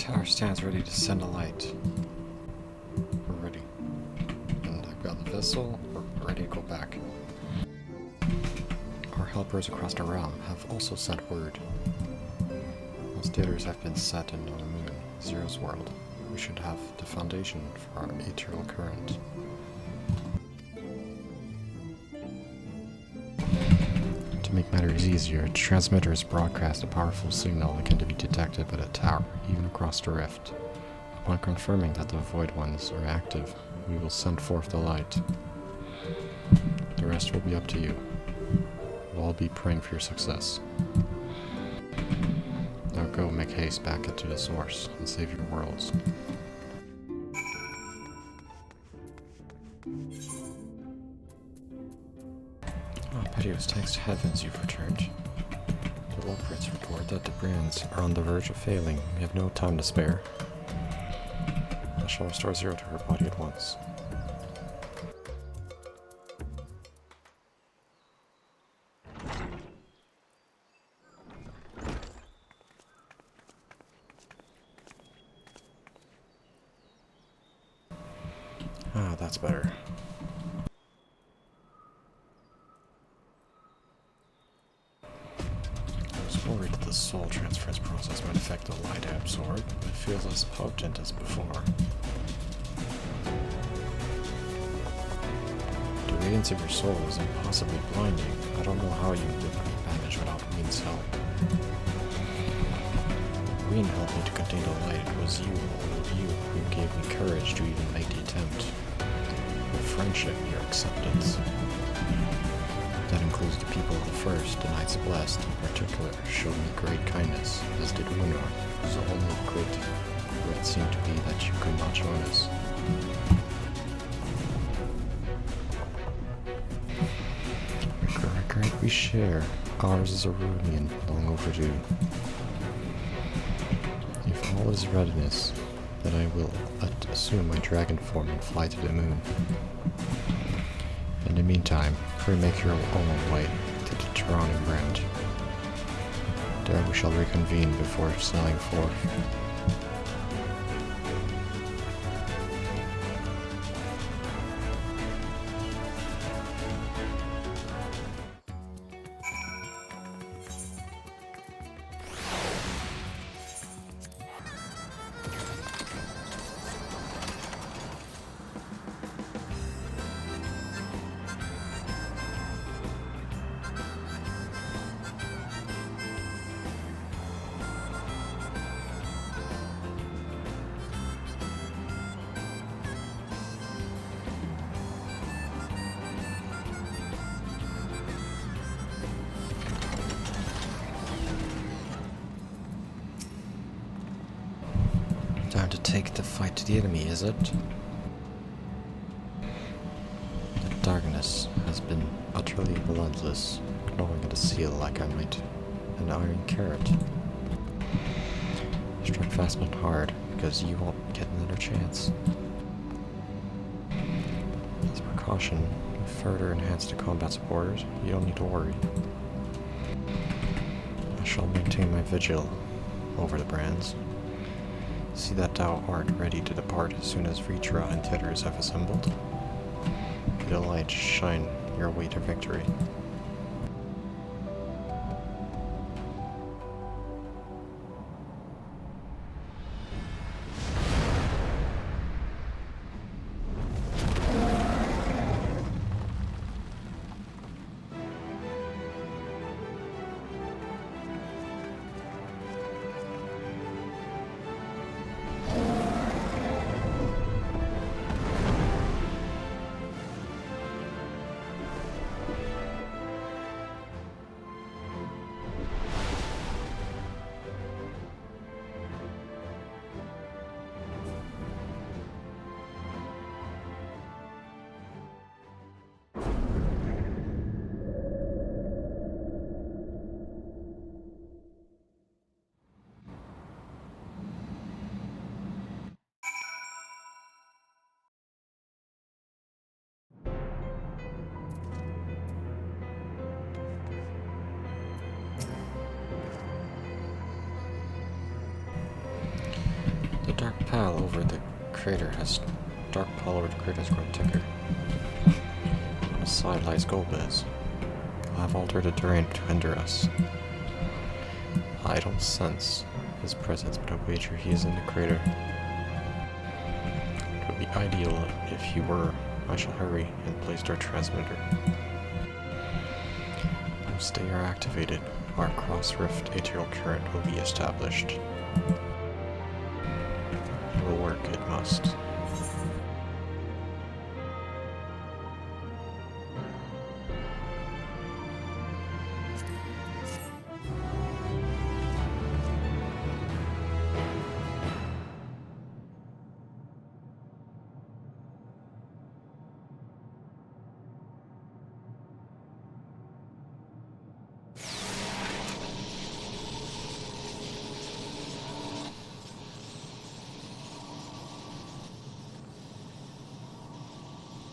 tower stands ready to send a light. We're ready. And I've got the vessel. We're ready to go back. Our helpers across the realm have also sent word. Most Aethers have been set in on the moon, Zero's world. We should have the foundation for our ethereal current. To make matters easier, transmitters broadcast a powerful signal that can be detected by the tower, even across the rift. Upon confirming that the Void Ones are active, we will send forth the light. The rest will be up to you. We'll all be praying for your success. Now go make haste back into the source and save your worlds. Oh, Petios, thanks to heavens you've returned. The Wolfrits report that the brands are on the verge of failing. We have no time to spare. I shall restore Zero to her body at once. Ah, that's better. I was worried that the soul transference process might affect the light I absorb, but it feels as potent as before. The radiance of your soul is impossibly blinding. I don't know how you would manage without Ween's help. Ween helped me to contain the light. It was you who gave me courage to even make the attempt. Your friendship, your acceptance. That includes the people of the First, the Knights Blessed in particular, showed me great kindness, as did Unor, whose only great regret seemed to be that you could not join us. The regret we share, ours is a reunion long overdue. If all is readiness, then I will assume my dragon form and fly to the moon. In the meantime, pray make your own way to the surrounding ground. There we shall reconvene before sailing forth. Time to take the fight to the enemy, is it? The darkness has been utterly relentless, gnawing at a seal like I might an iron carrot. Strike fast but hard, because you won't get another chance. As a precaution, we further enhance the combat supporters. You don't need to worry. I shall maintain my vigil over the brands. See that thou art ready to depart as soon as Vitra and Tethers have assembled. May the light shine your way to victory. pile over the crater has dark pile over the crater has grown thicker. On the side lies Golbez. He'll have altered the terrain to hinder us. I don't sense his presence, but I wager he is in the crater. It would be ideal if he were. I shall hurry and place our transmitter. Once they are activated, our cross-rift atrial current will be established. It will work, it must.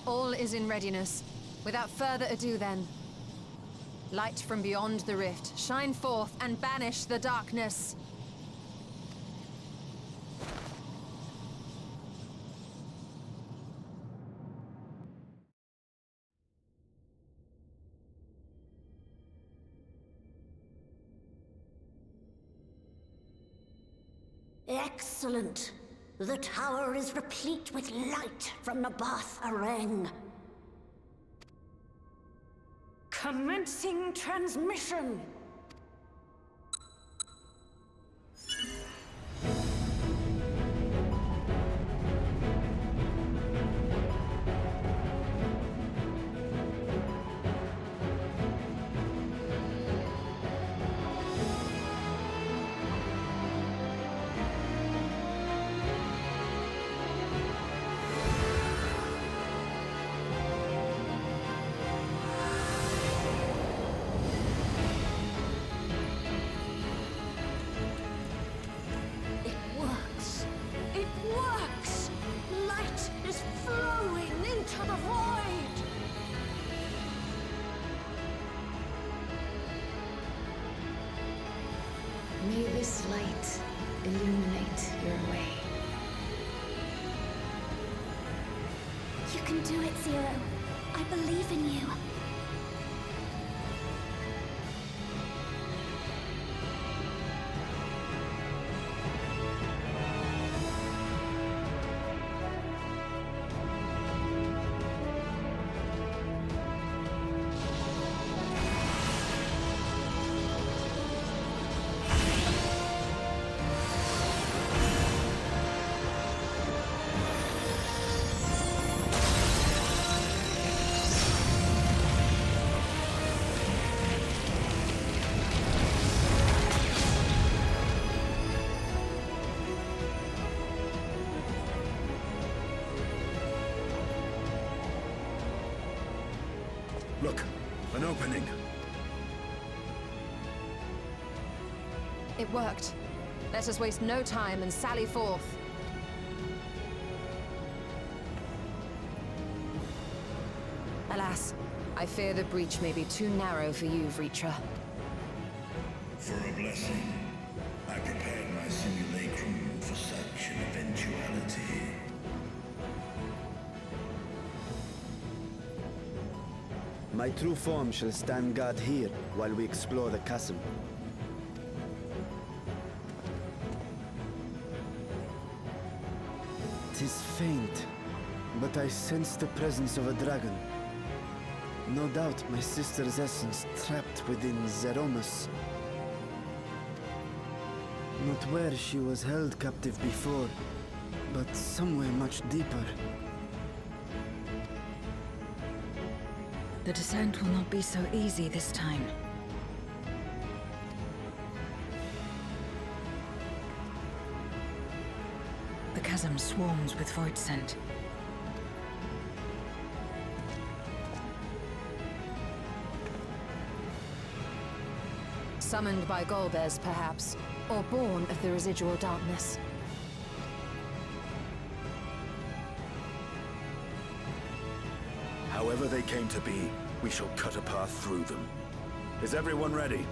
All is in readiness. Without further ado then. Light from beyond the rift, shine forth and banish the darkness. Excellent. The tower is replete with light from the Bath Areng. Commencing transmission. May this light illuminate your way. You can do it, Zero. I believe in you. Look, an opening. It worked. Let us waste no time and sally forth. Alas, I fear the breach may be too narrow for you, Vritra. For a blessing, I prepared my simulacrum for such an eventuality. My true form shall stand guard here while we explore the chasm. Tis faint, but I sense the presence of a dragon. No doubt my sister's essence trapped within Zeromus. Not where she was held captive before, but somewhere much deeper. The descent will not be so easy this time. The chasm swarms with void scent. Summoned by Golbez, perhaps, or born of the residual darkness. However they came to be, we shall cut a path through them. Is everyone ready?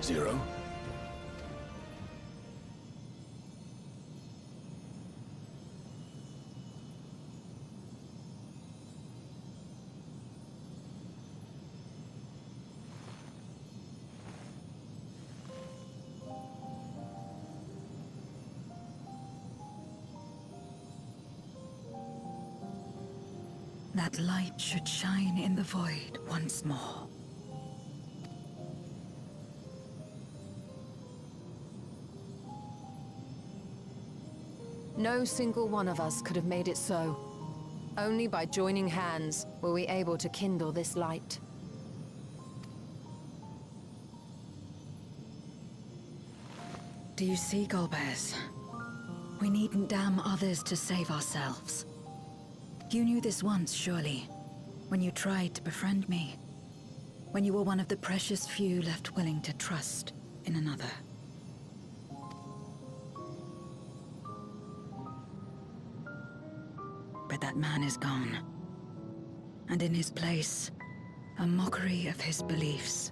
Zero? That light should shine in the void once more. No single one of us could have made it so. Only by joining hands were we able to kindle this light. Do you see, Golbez? We needn't damn others to save ourselves. You knew this once, surely, when you tried to befriend me. When you were one of the precious few left willing to trust in another. But that man is gone. And in his place, a mockery of his beliefs.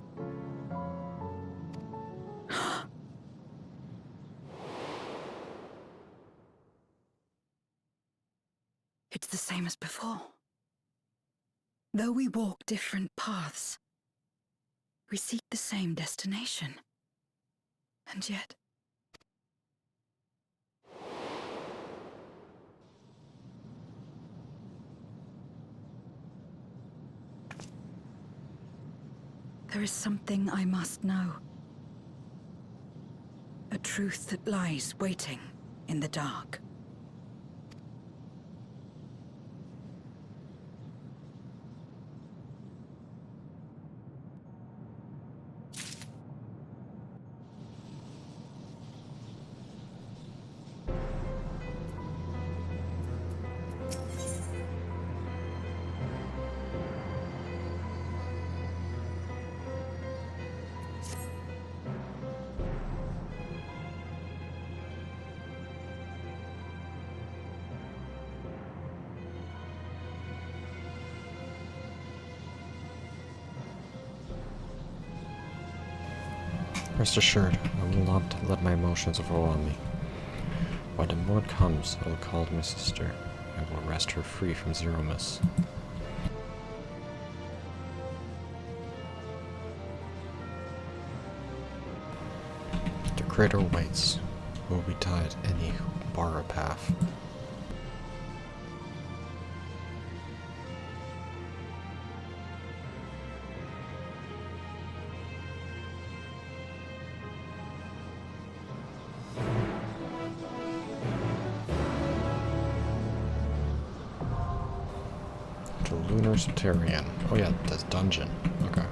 It's the same as before. Though we walk different paths, we seek the same destination. And yet... there is something I must know. A truth that lies waiting in the dark. Rest assured, I will not let my emotions overwhelm me. When the moment comes, I will call to my sister. I will wrest her free from Zeromus. The crater waits. Will be tied any who bar a path. The Lunar Soterian. Oh yeah, that's dungeon. Okay.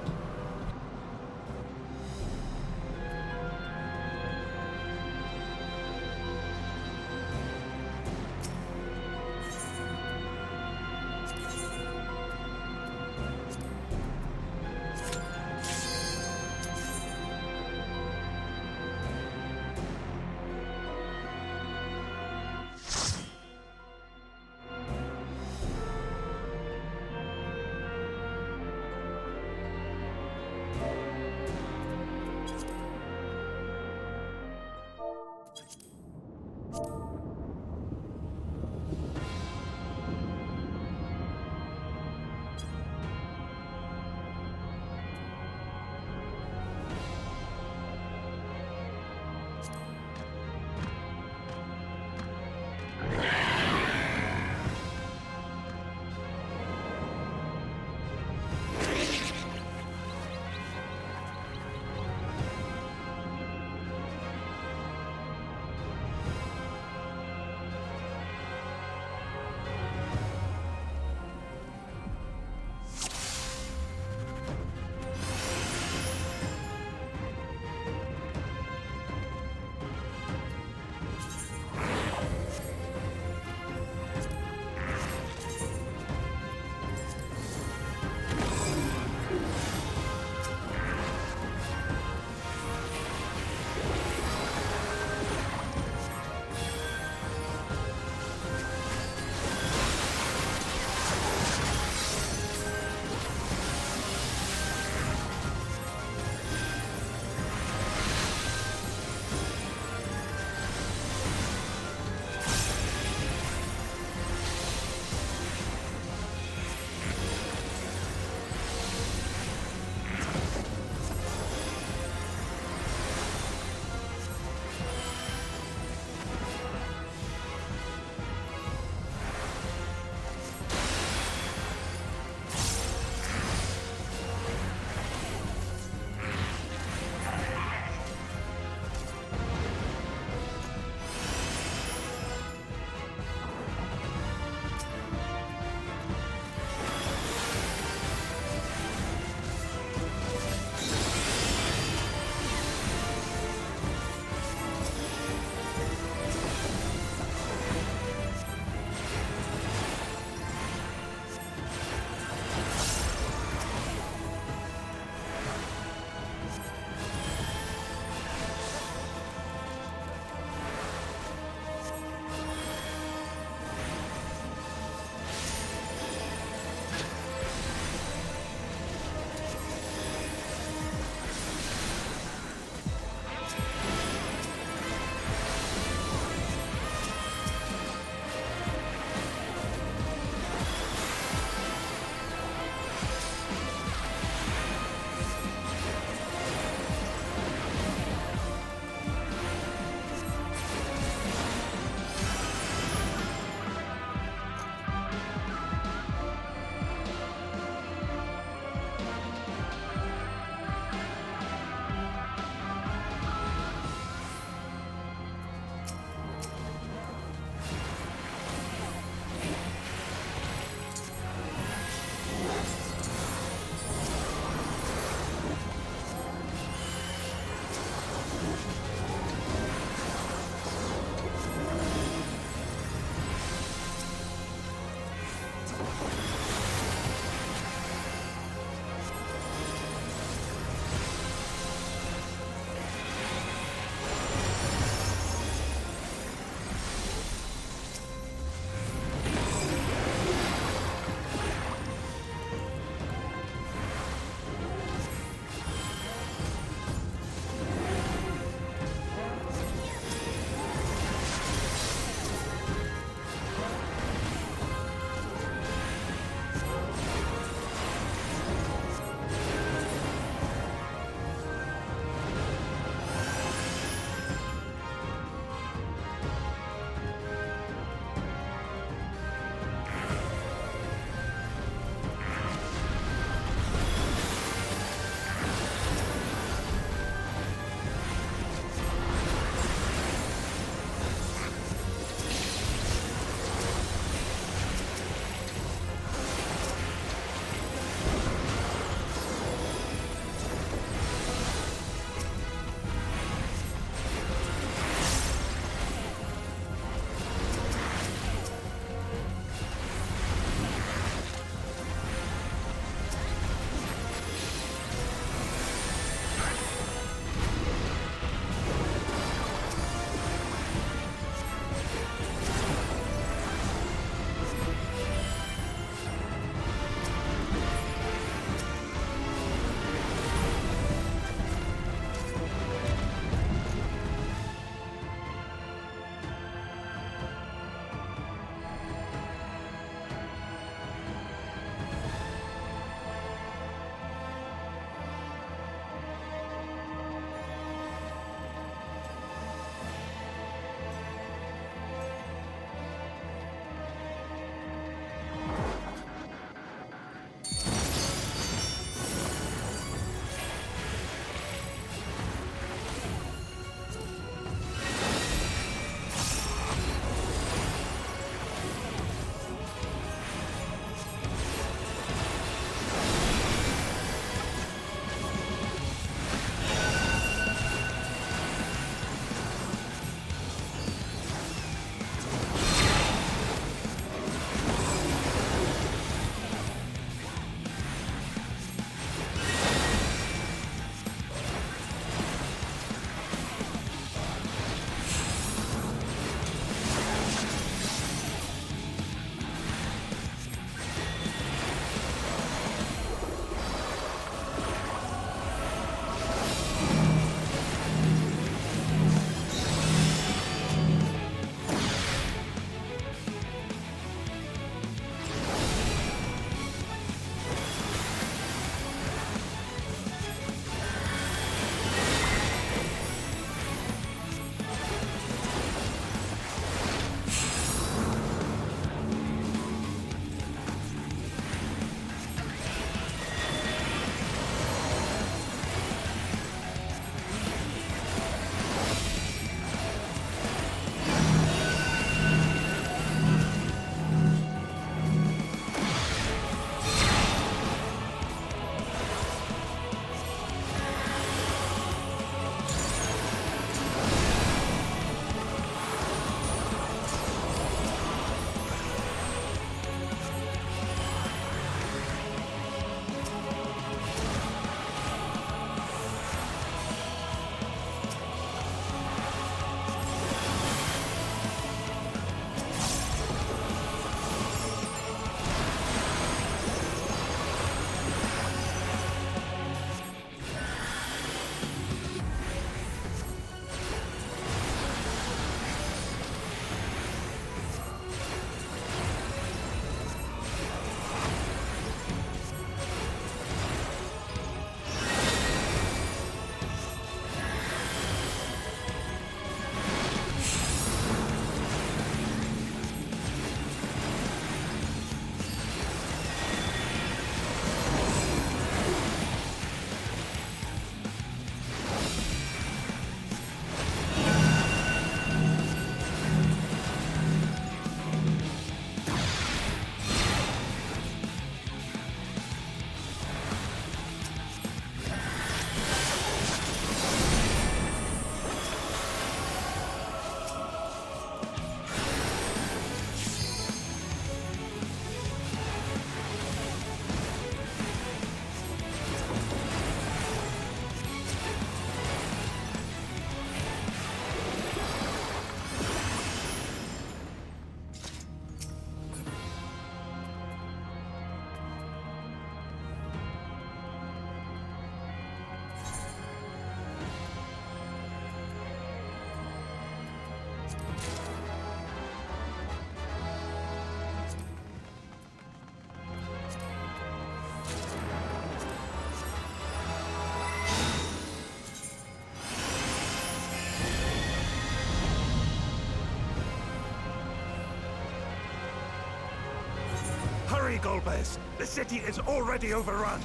Golbez. The city is already overrun.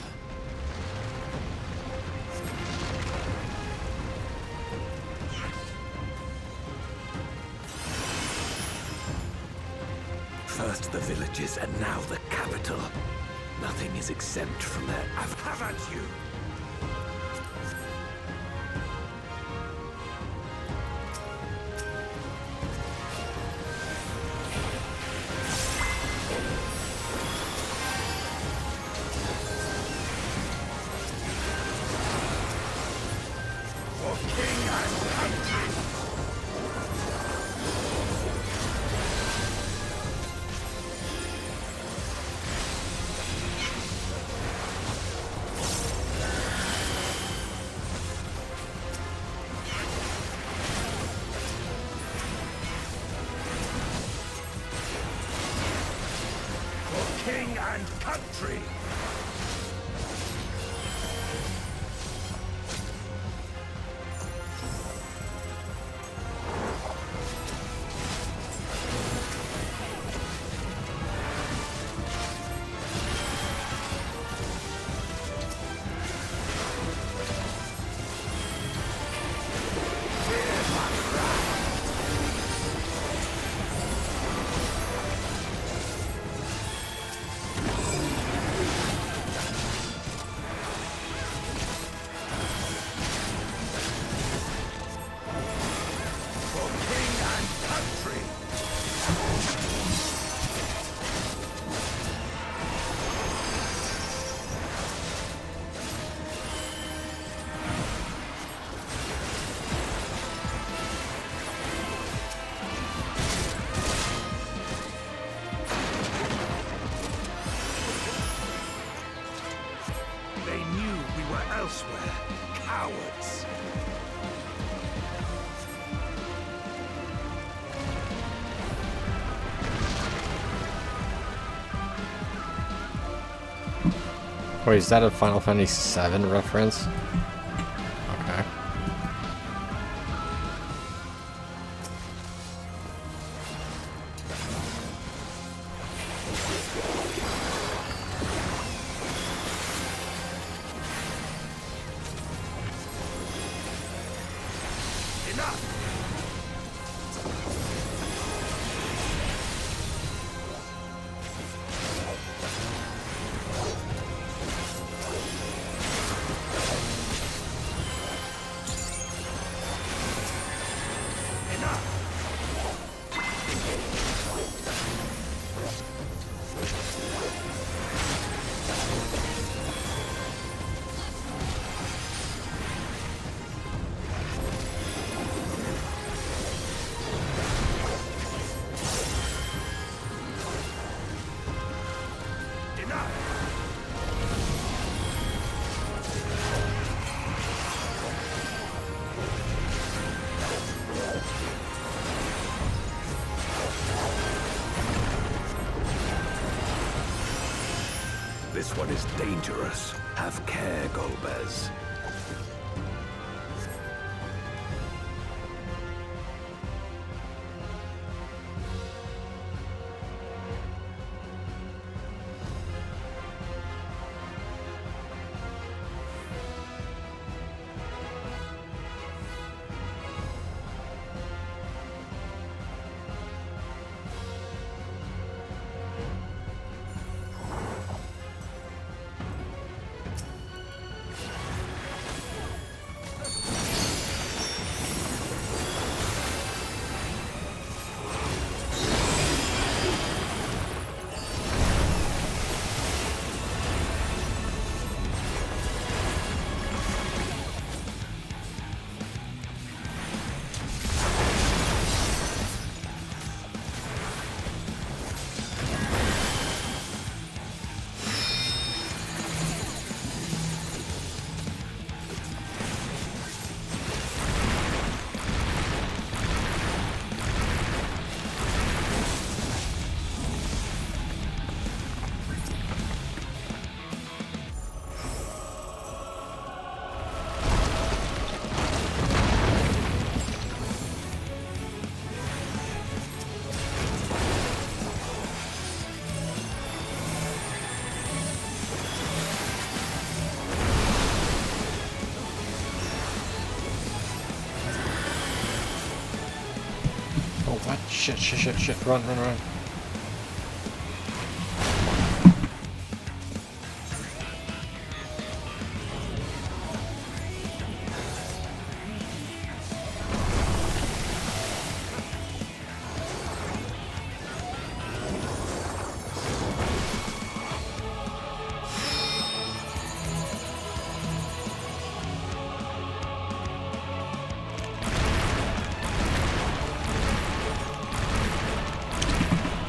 First the villages, and now the capital. Nothing is exempt from their have at you! For king and country! King and country! They knew we were elsewhere. Cowards. Wait, is that a Final Fantasy VII reference? Okay. Enough! This one is dangerous. Have care, Golbez. Shit, shit, shit, shit. Run, run, run.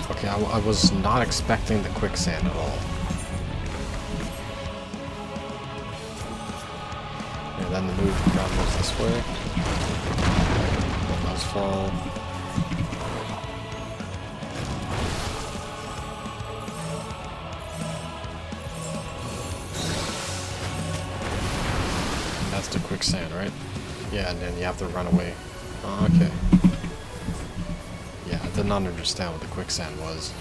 Okay, I was not expecting the quicksand at all. And then the move ground goes this way. Those fall. And that's the quicksand, right? Yeah, and then you have to run away. Oh, okay. Yeah, I did not understand what the quicksand was.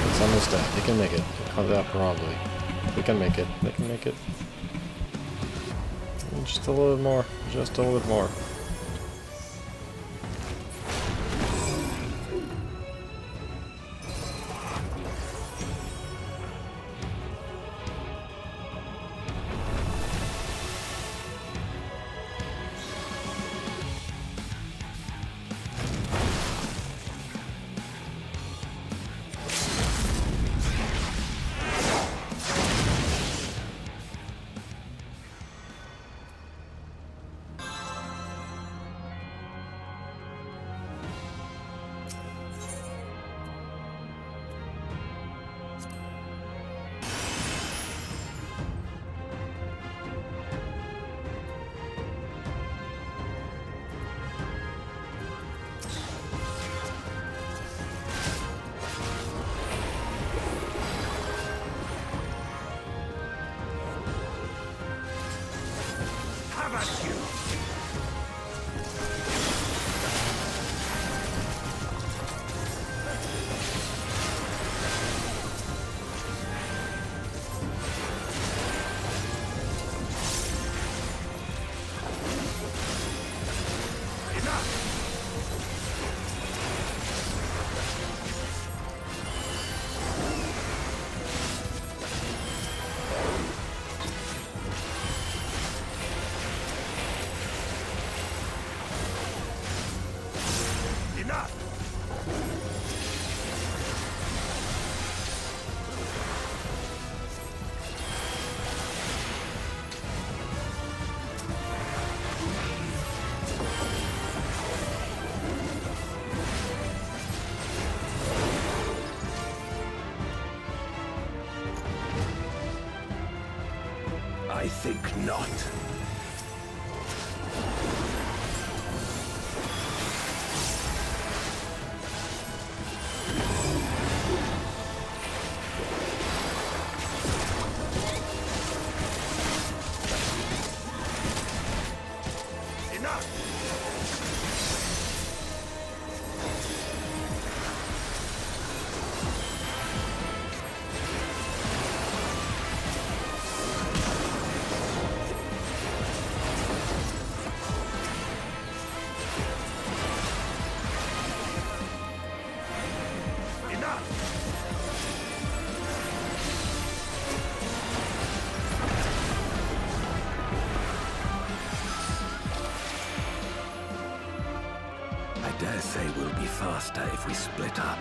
It's almost dead. They can make it. Oh, yeah, probably. We can make it. They can make it. Just a little bit more. Just a little bit more. I think not. I dare say we'll be faster if we split up.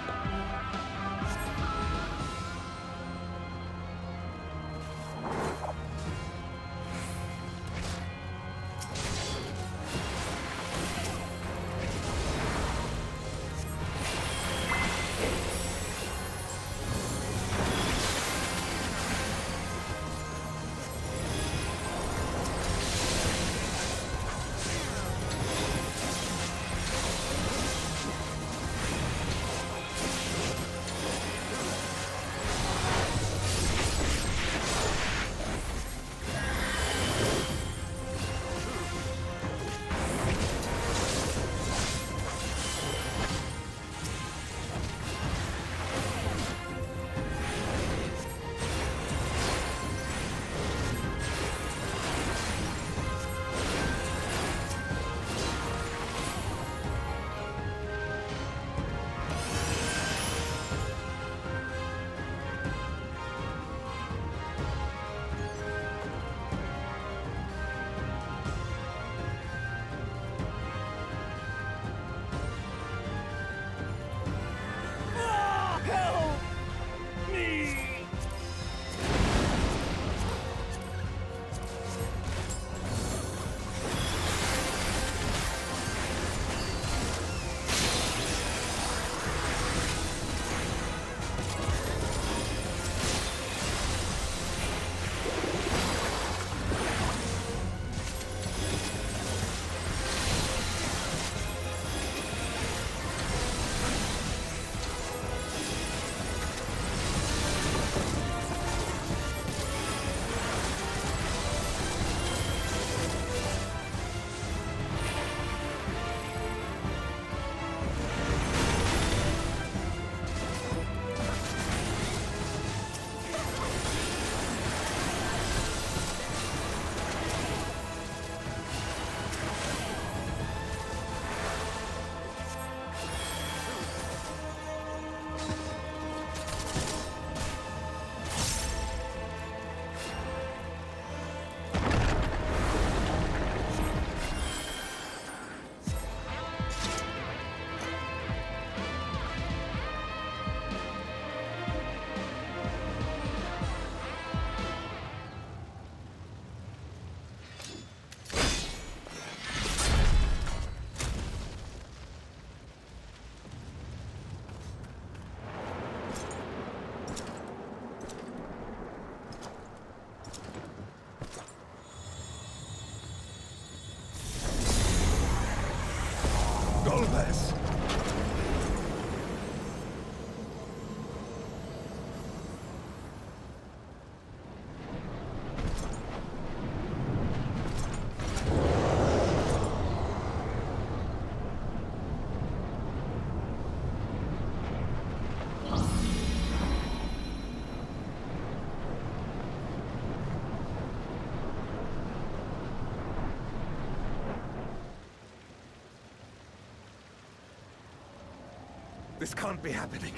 This can't be happening.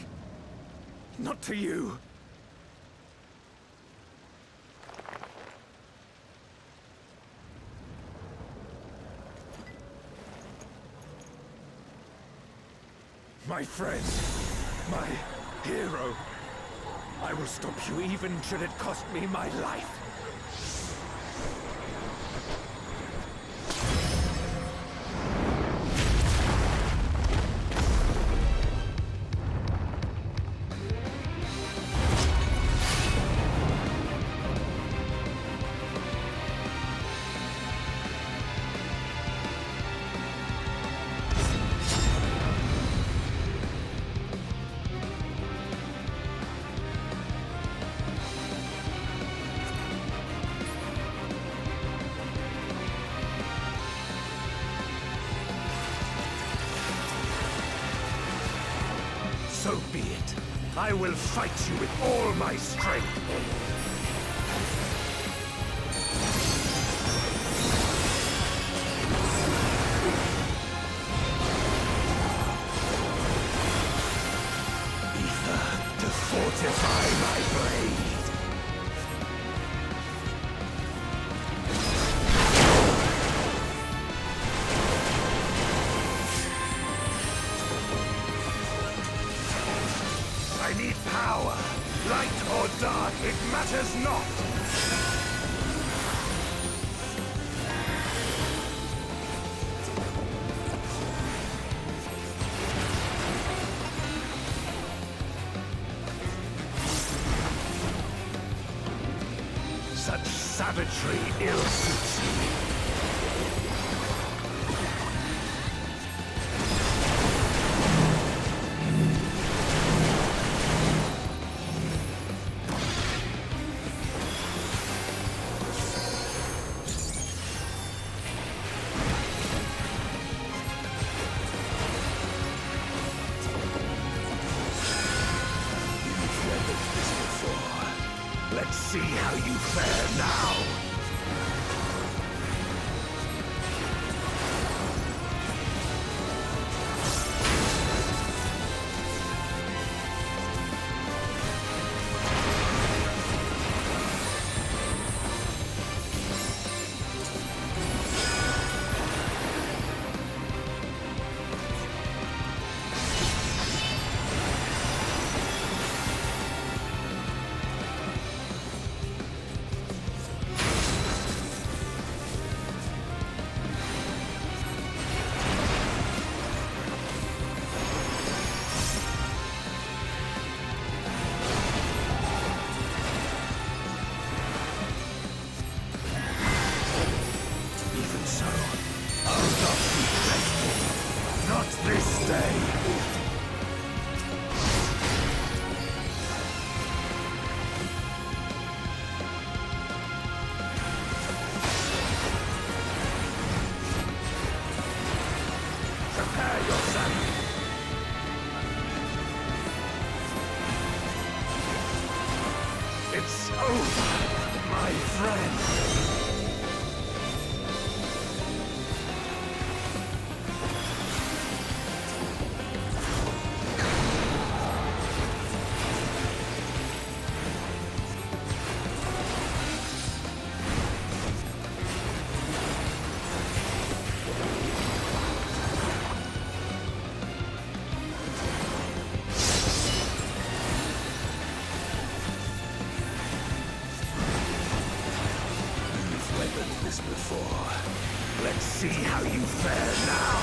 Not to you. My friend, my hero. I will stop you even should it cost me my life. So be it. I will fight you with all my strength. Aether to fortify my blade. I need power. Light or dark, it matters not. Such savagery ill suits me. Let's see how you fare now! This day. Prepare yourself. It's over, my friend. This before. Let's see how you fare now.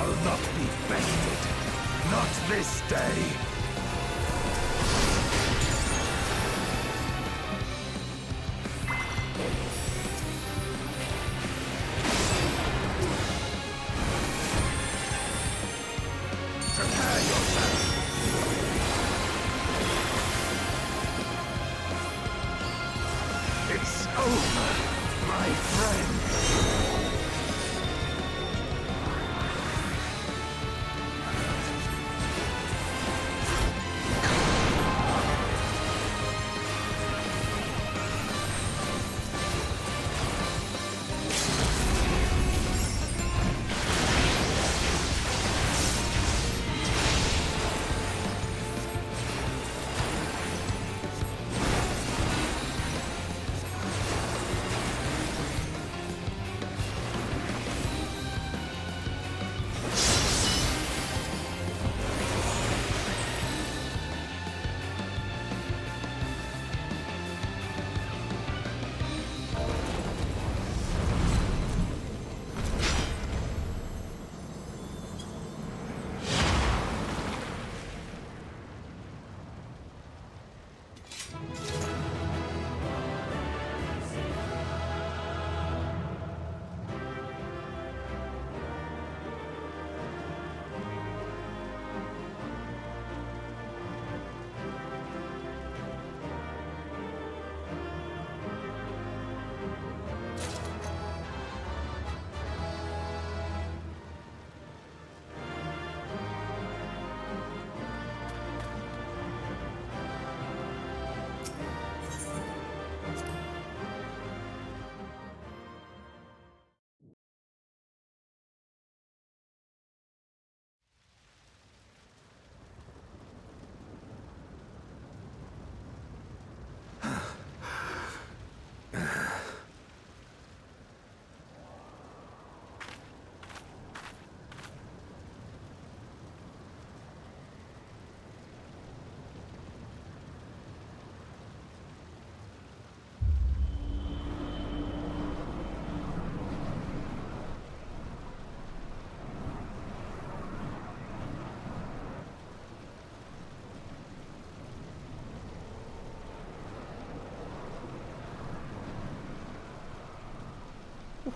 shall not be bested. Not this day. Prepare yourself. It's over, my friend.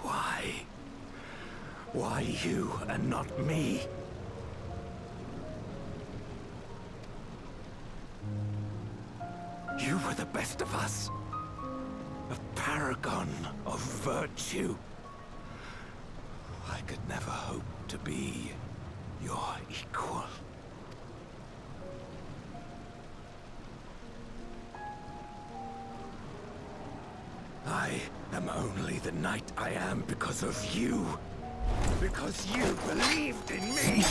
Why? Why you and not me? You were the best of us. A paragon of virtue. I could never hope to be your equal. I am only the knight I am because of you. Because you believed in me!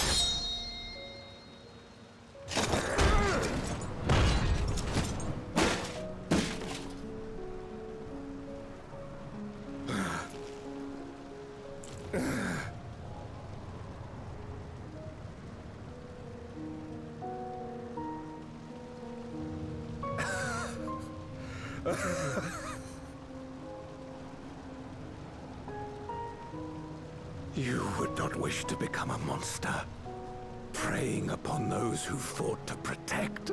You would not wish to become a monster, preying upon those who fought to protect.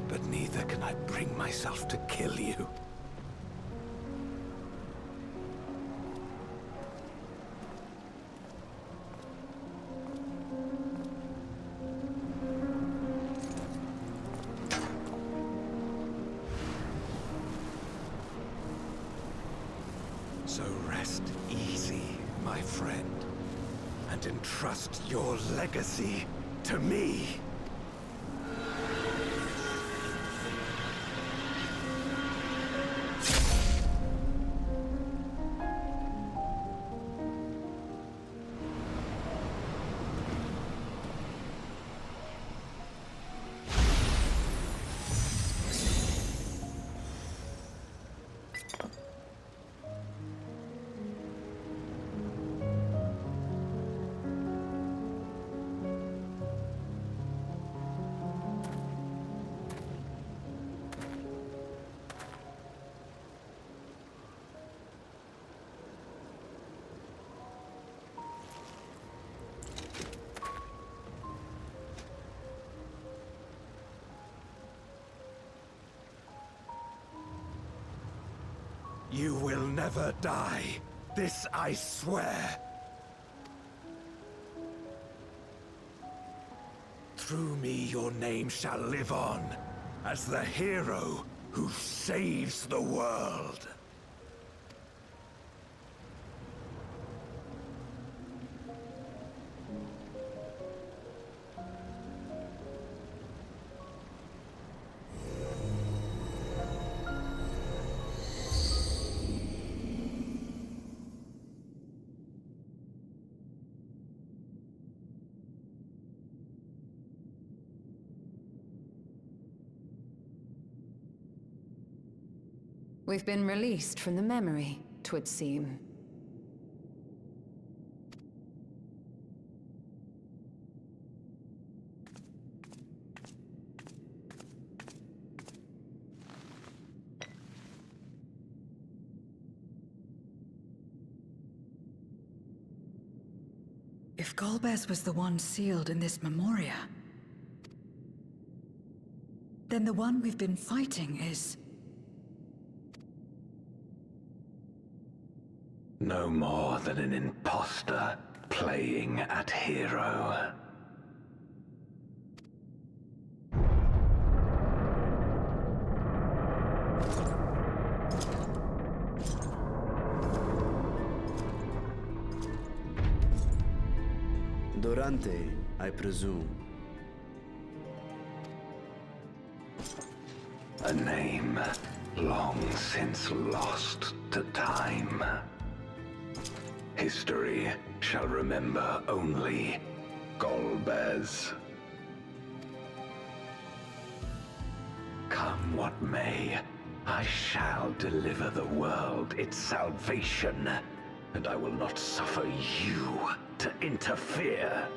But neither can I bring myself to kill you. So rest easy, my friend, and entrust your legacy to me. You will never die. This I swear. Through me your name shall live on, as the hero who saves the world. We've been released from the memory, 'twould seem. If Golbez was the one sealed in this Memoria, then the one we've been fighting is... No more than an imposter playing at hero. Durante, I presume. A name long since lost to time. History shall remember only Golbez. Come what may, I shall deliver the world its salvation, and I will not suffer you to interfere.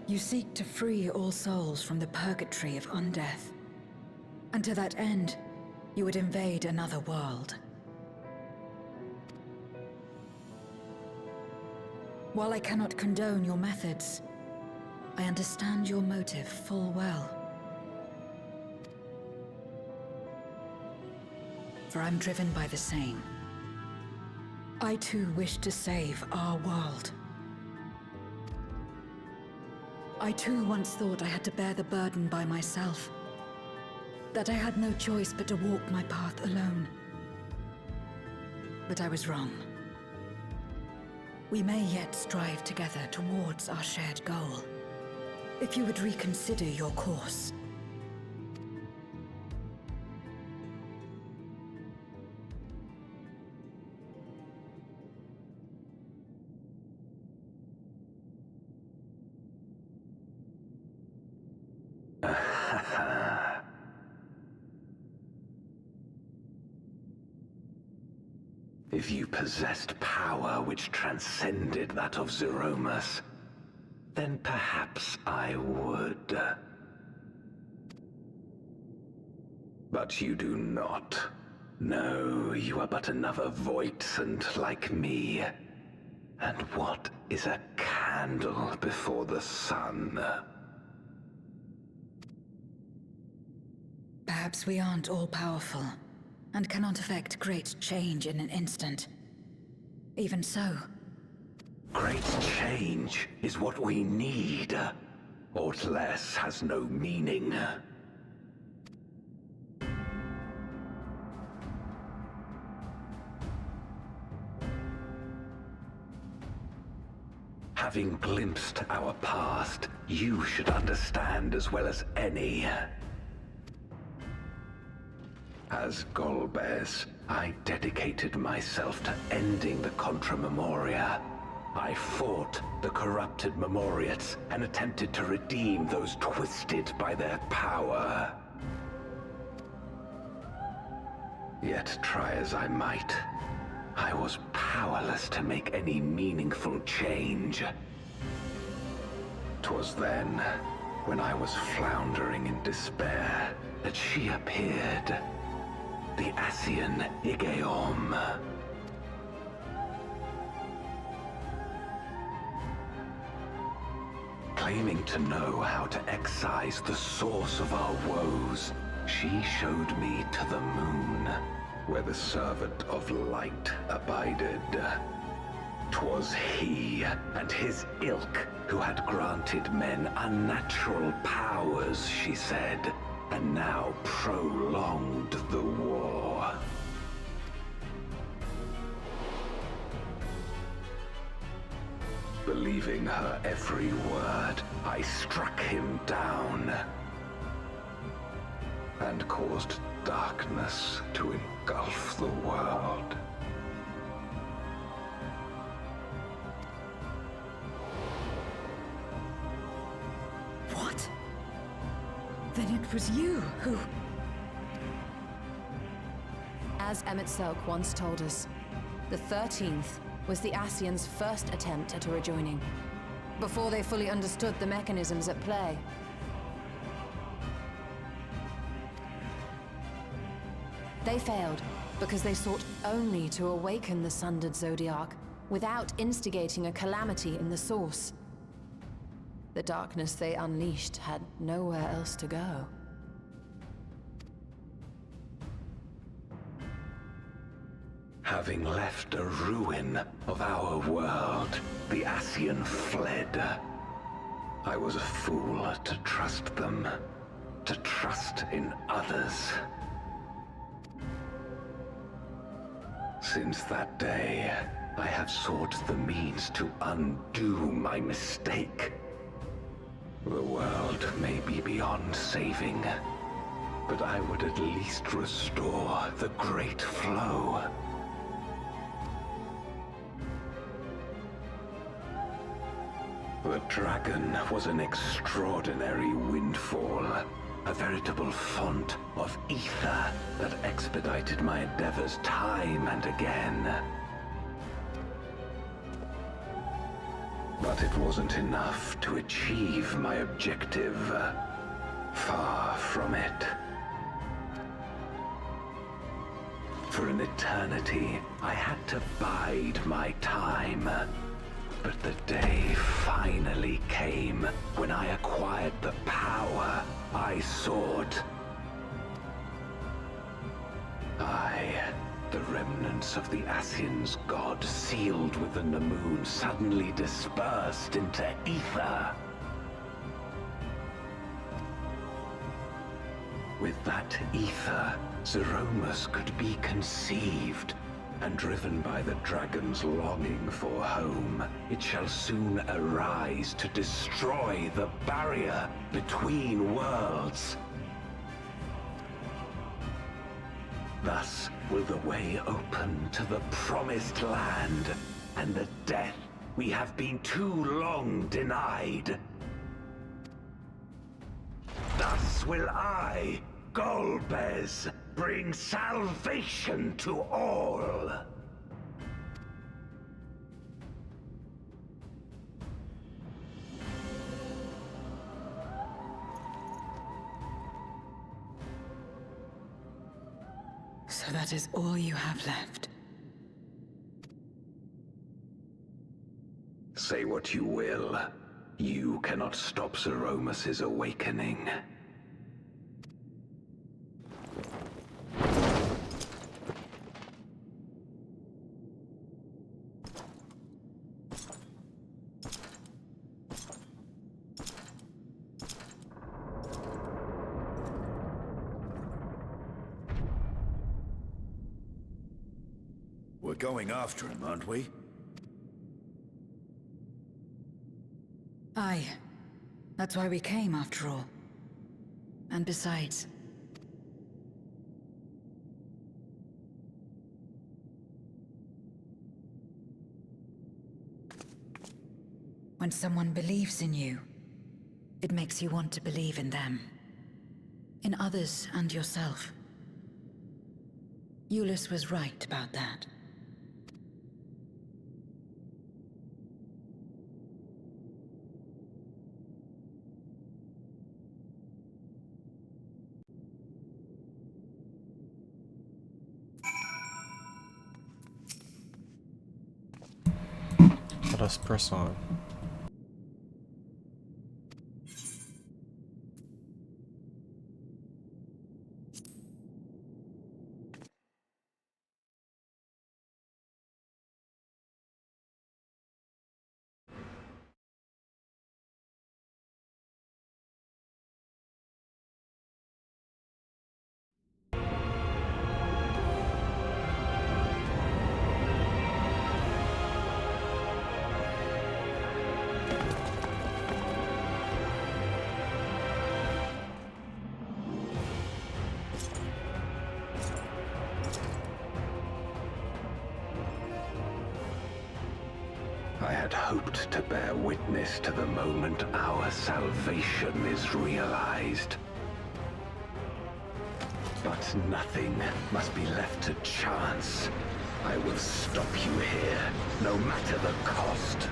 You seek to free all souls from the purgatory of undeath. And to that end, you would invade another world. While I cannot condone your methods, I understand your motive full well. For I'm driven by the same. I too wish to save our world. I too once thought I had to bear the burden by myself. That I had no choice but to walk my path alone. But I was wrong. We may yet strive together towards our shared goal. If you would reconsider your course. If you possessed power which transcended that of Zeromus, then perhaps I would. But you do not. No, you are but another Voidsent like me. And what is a candle before the sun? Perhaps we aren't all-powerful, and cannot effect great change in an instant. Even so. Great change is what we need. Aught less has no meaning. Having glimpsed our past, you should understand as well as any. As Golbez, I dedicated myself to ending the Contra Memoria. I fought the corrupted Memoriates and attempted to redeem those twisted by their power. Yet try as I might, I was powerless to make any meaningful change. 'Twas then, when I was floundering in despair, that she appeared. The Ascian Igaeom. Claiming to know how to excise the source of our woes, she showed me to the moon, where the servant of light abided. 'Twas he and his ilk who had granted men unnatural powers, she said, and now prolonged the war. Believing her every word, I struck him down and caused darkness to engulf the world. What? Then it was you who... As Emmett Selk once told us, the 13th was the Ascians' first attempt at a rejoining, before they fully understood the mechanisms at play. They failed because they sought only to awaken the sundered Zodiac without instigating a calamity in the source. The darkness they unleashed had nowhere else to go. Having left a ruin of our world, the Ascian fled. I was a fool to trust them, to trust in others. Since that day, I have sought the means to undo my mistake. The world may be beyond saving, but I would at least restore the Great Flow. The dragon was an extraordinary windfall, a veritable font of ether that expedited my endeavors time and again. But it wasn't enough to achieve my objective. Far from it. For an eternity, I had to bide my time. But the day finally came when I acquired the power I sought. The remnants of the Ascians' god sealed within the moon suddenly dispersed into ether. With that ether, Zeromus could be conceived, and driven by the dragon's longing for home, it shall soon arise to destroy the barrier between worlds. Thus will the way open to the promised land, and the death we have been too long denied. Thus will I, Golbez, bring salvation to all. So that is all you have left. Say what you will. You cannot stop Zeromus' awakening. We're going after him, aren't we? Aye. That's why we came, after all. And besides... when someone believes in you, it makes you want to believe in them. In others and yourself. Euless was right about that. Let us press on. I had hoped to bear witness to the moment our salvation is realized. But nothing must be left to chance. I will stop you here, no matter the cost.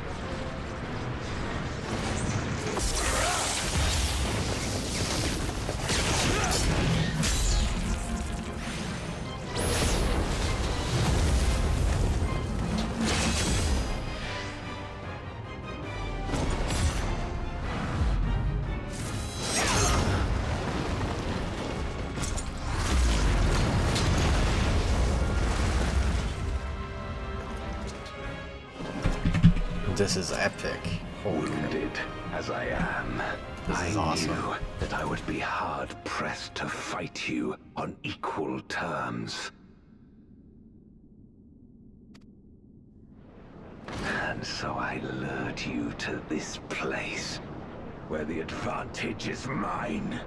This is epic. Holy crap. Wounded as I am, This I is awesome. knew that I would be hard-pressed to fight you on equal terms. And so I lured you to this place, where the advantage is mine.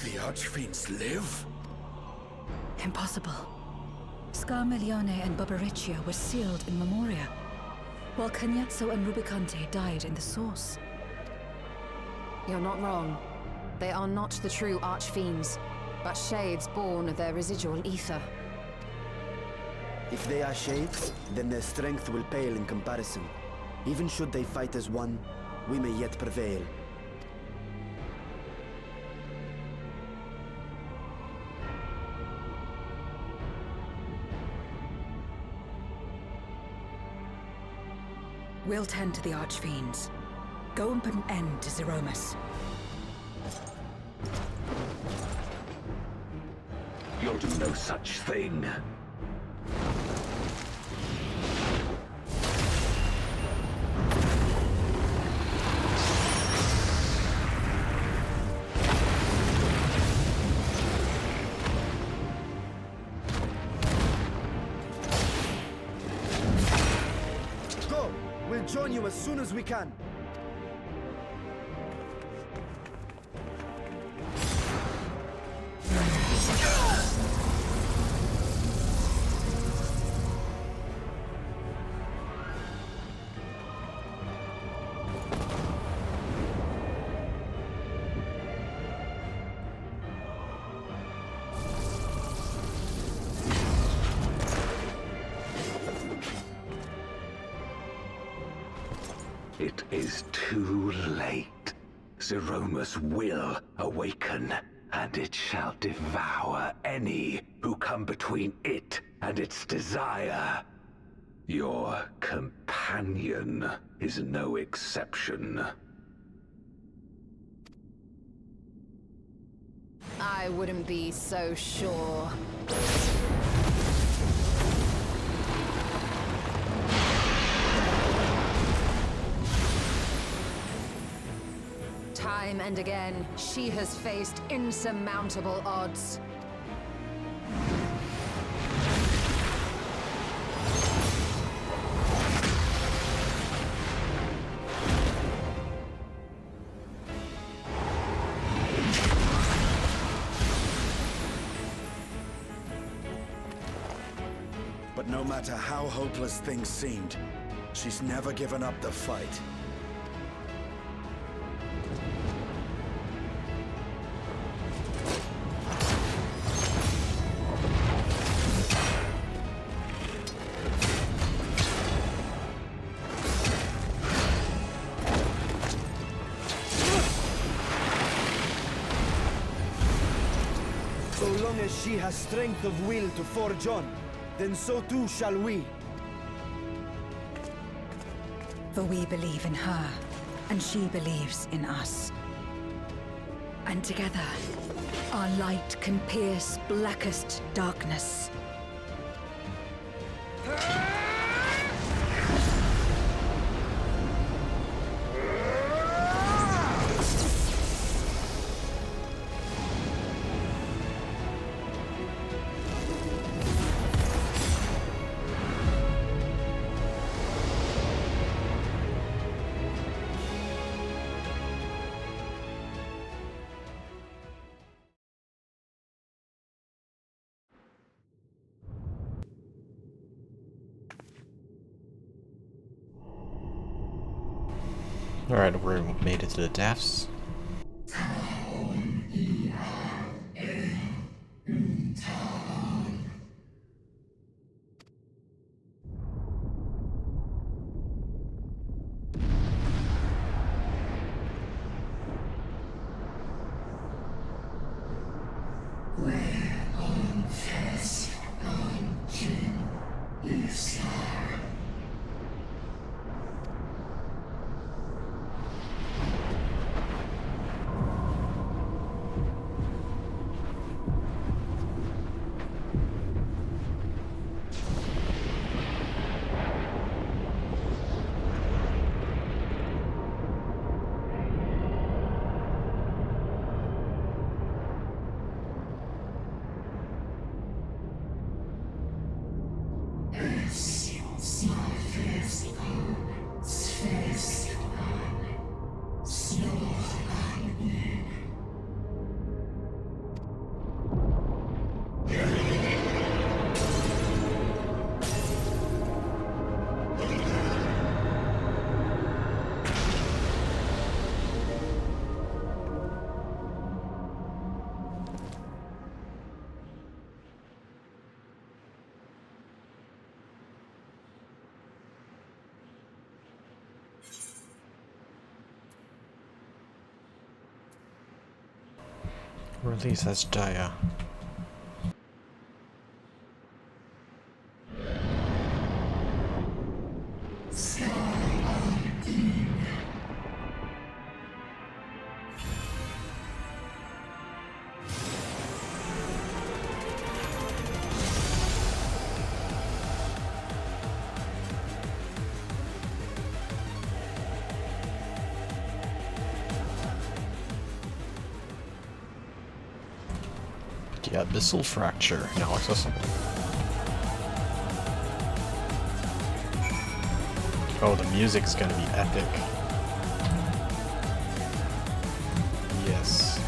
The Archfiends live? Impossible. Scarmiglione and Barbariccia were sealed in Memoria, while Cagnazzo and Rubicante died in the Source. You're not wrong. They are not the true Archfiends, but shades born of their residual ether. If they are shades, then their strength will pale in comparison. Even should they fight as one, we may yet prevail. We'll tend to the Archfiends. Go and put an end to Zeromus. You'll do no such thing. Go! We'll join you as soon as we can. It is too late. Zeromus will awaken, and it shall devour any who come between it and its desire. Your companion is no exception. I wouldn't be so sure. Time and again, she has faced insurmountable odds. But no matter how hopeless things seemed, she's never given up the fight. So long as she has strength of will to forge on, then so too shall we. For we believe in her, and she believes in us. And together, our light can pierce blackest darkness. Alright, we made it to the depths. Or at least that's Jaya. The Abyssal Fracture, now accessible. Oh, the music's gonna be epic. Yes.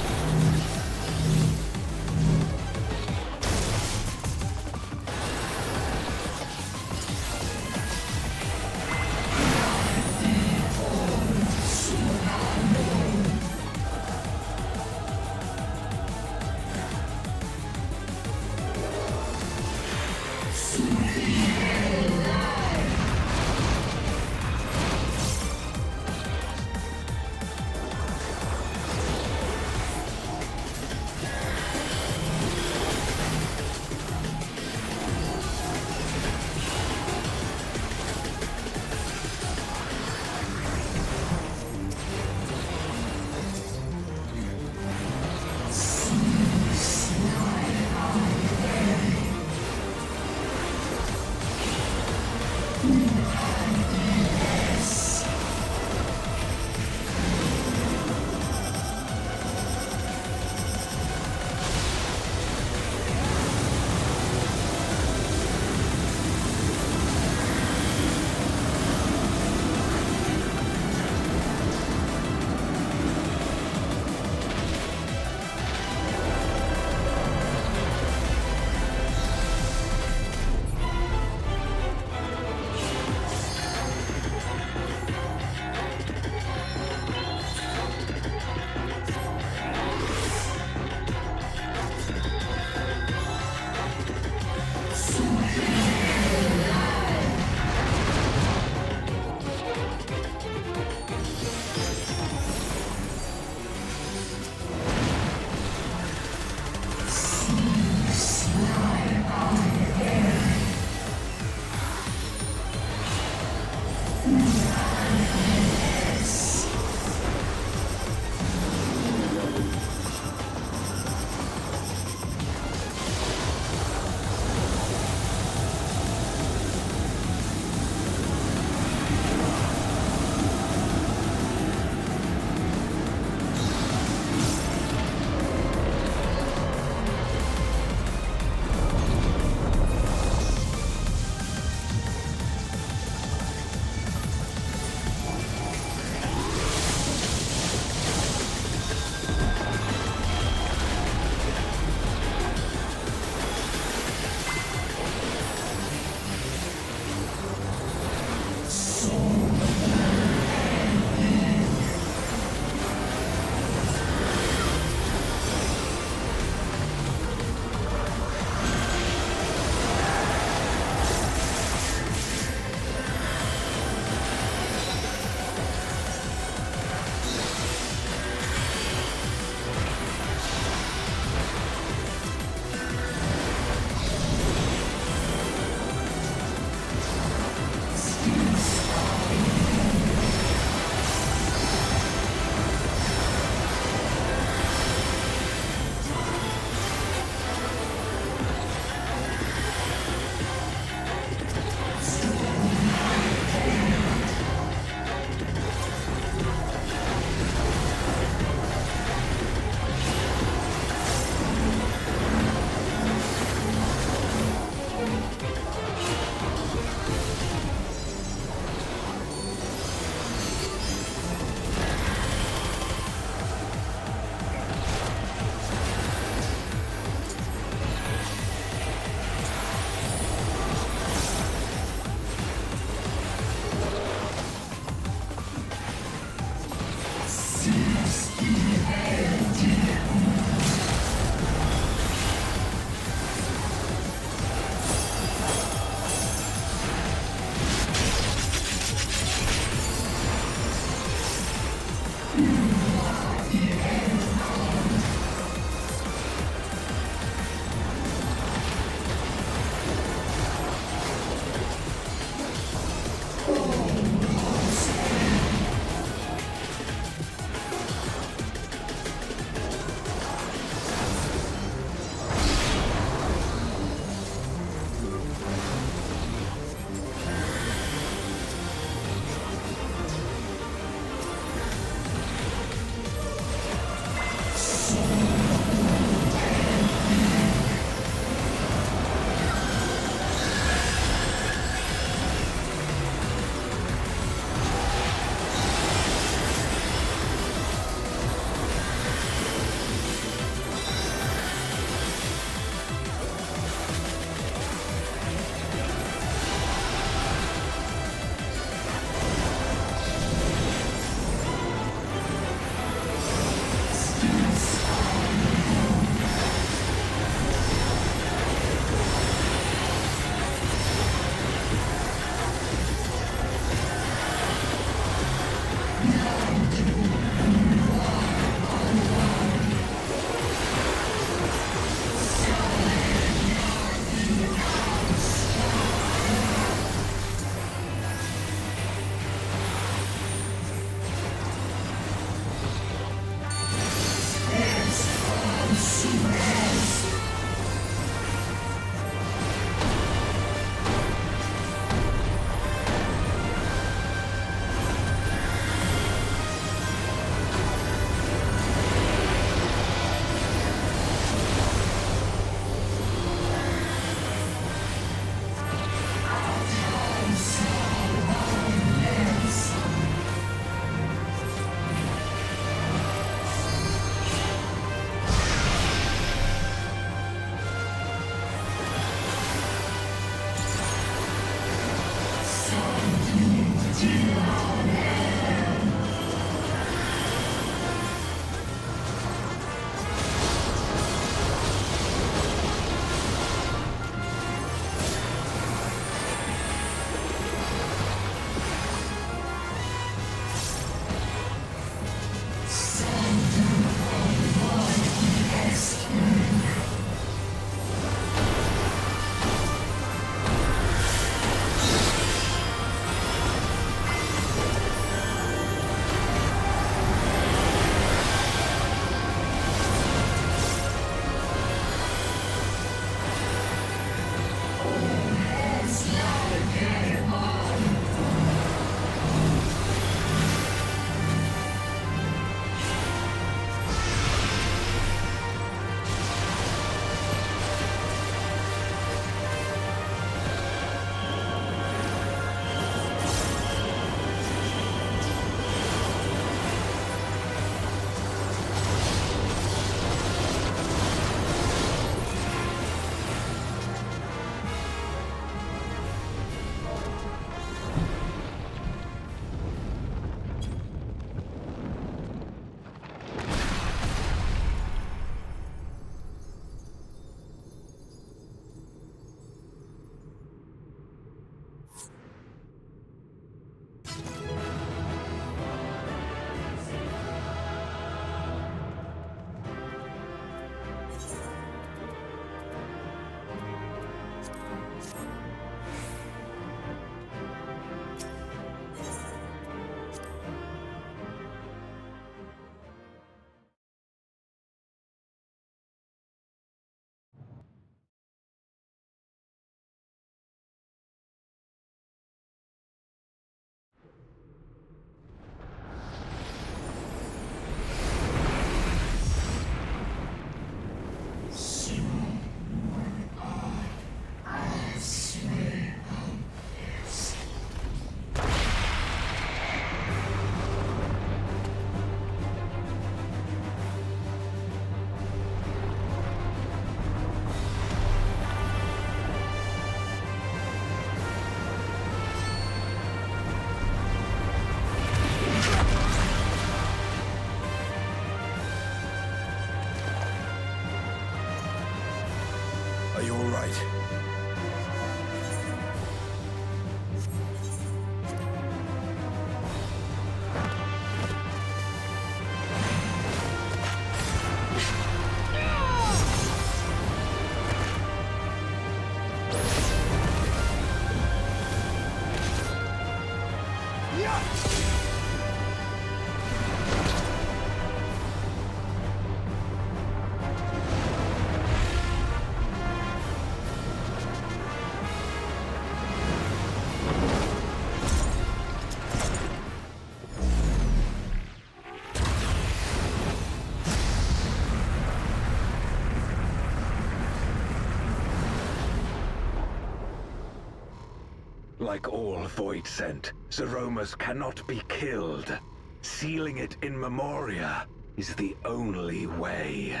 Like all Void Sent, Zeromus cannot be killed. Sealing it in Memoria is the only way.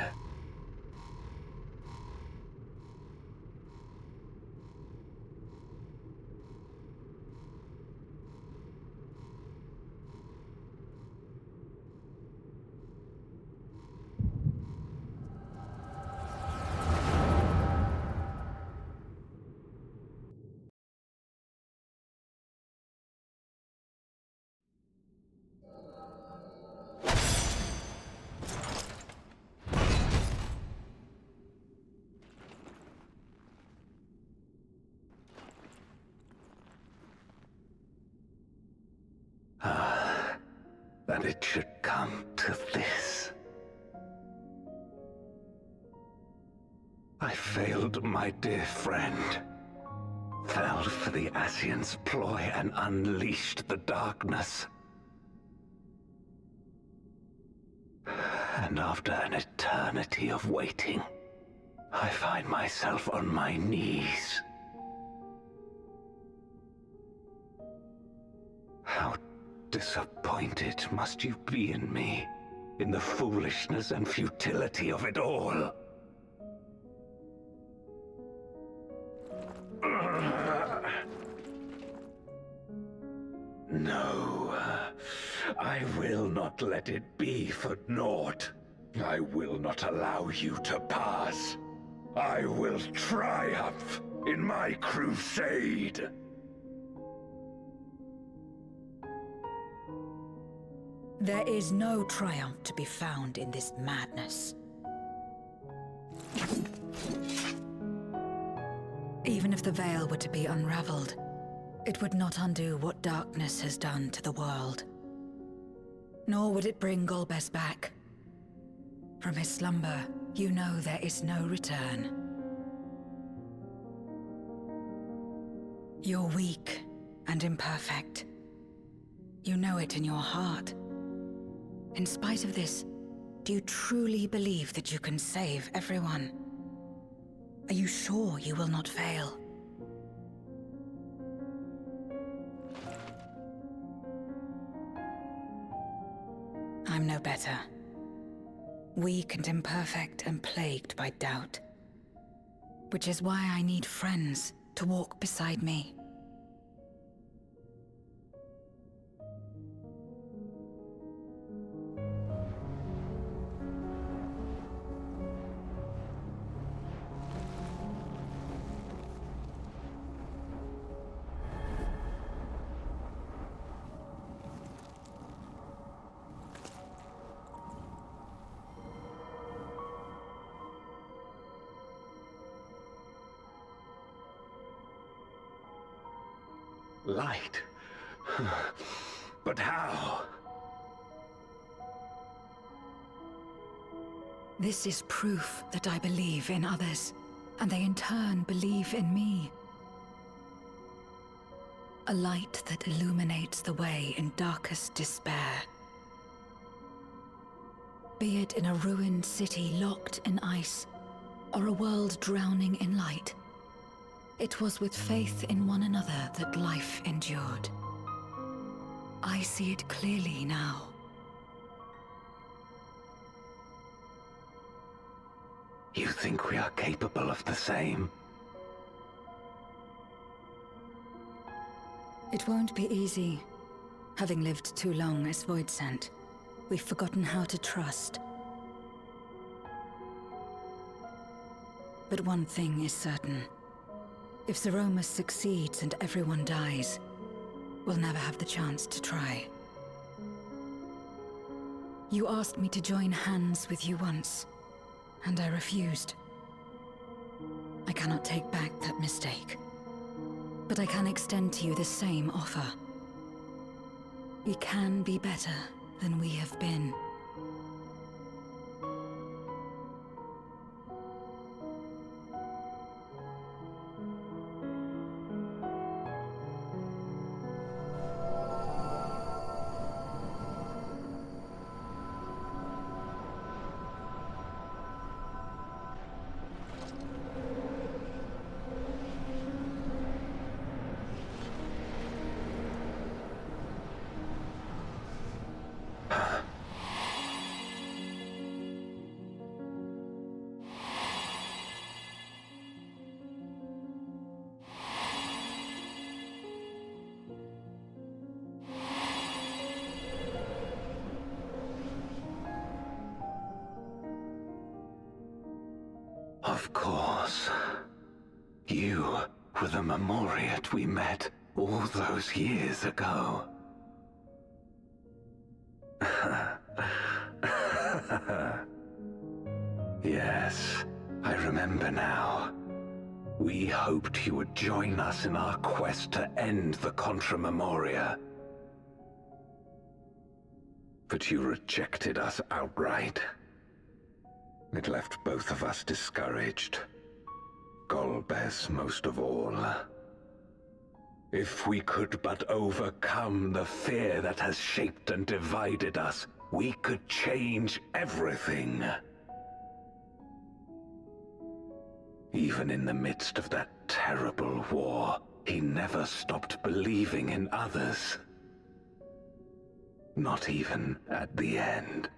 That it should come to this. I failed my dear friend. Fell for the Ascian's ploy and unleashed the darkness. And after an eternity of waiting, I find myself on my knees. How disappointed must you be in me, in the foolishness and futility of it all. No, I will not let it be for naught. I will not allow you to pass. I will triumph in my crusade. There is no triumph to be found in this madness. Even if the veil were to be unraveled, it would not undo what darkness has done to the world. Nor would it bring Golbez back. From his slumber, you know there is no return. You're weak and imperfect. You know it in your heart. In spite of this, do you truly believe that you can save everyone? Are you sure you will not fail? I'm no better. Weak and imperfect and plagued by doubt. Which is why I need friends to walk beside me. Light? But how? This is proof that I believe in others, and they in turn believe in me. A light that illuminates the way in darkest despair. Be it in a ruined city locked in ice, or a world drowning in light. It was with faith in one another that life endured. I see it clearly now. You think we are capable of the same? It won't be easy. Having lived too long as Void Sent, we've forgotten how to trust. But one thing is certain. If Zeromus succeeds and everyone dies, we'll never have the chance to try. You asked me to join hands with you once, and I refused. I cannot take back that mistake, but I can extend to you the same offer. We can be better than we have been. Of course. You were the Memoriat we met all those years ago. Yes, I remember now. We hoped you would join us in our quest to end the Contra Memoria. But you rejected us outright. It left both of us discouraged. Golbez most of all. If we could but overcome the fear that has shaped and divided us, we could change everything. Even in the midst of that terrible war, he never stopped believing in others. Not even at the end.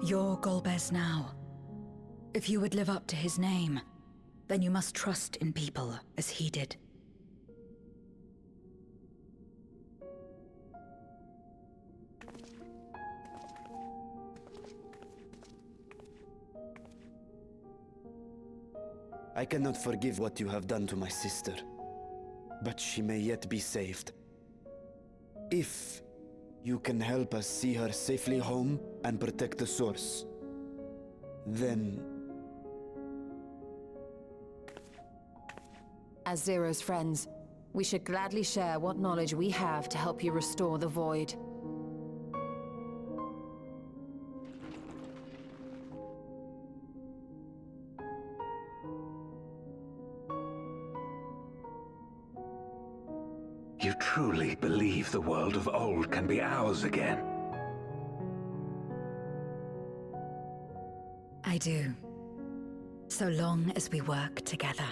You're Golbez now. If you would live up to his name, then you must trust in people as he did. I cannot forgive what you have done to my sister, but she may yet be saved. If you can help us see her safely home and protect the source, then... As Zero's friends, we should gladly share what knowledge we have to help you restore the Void. You truly believe the world of old can be ours again? I do. So long as we work together.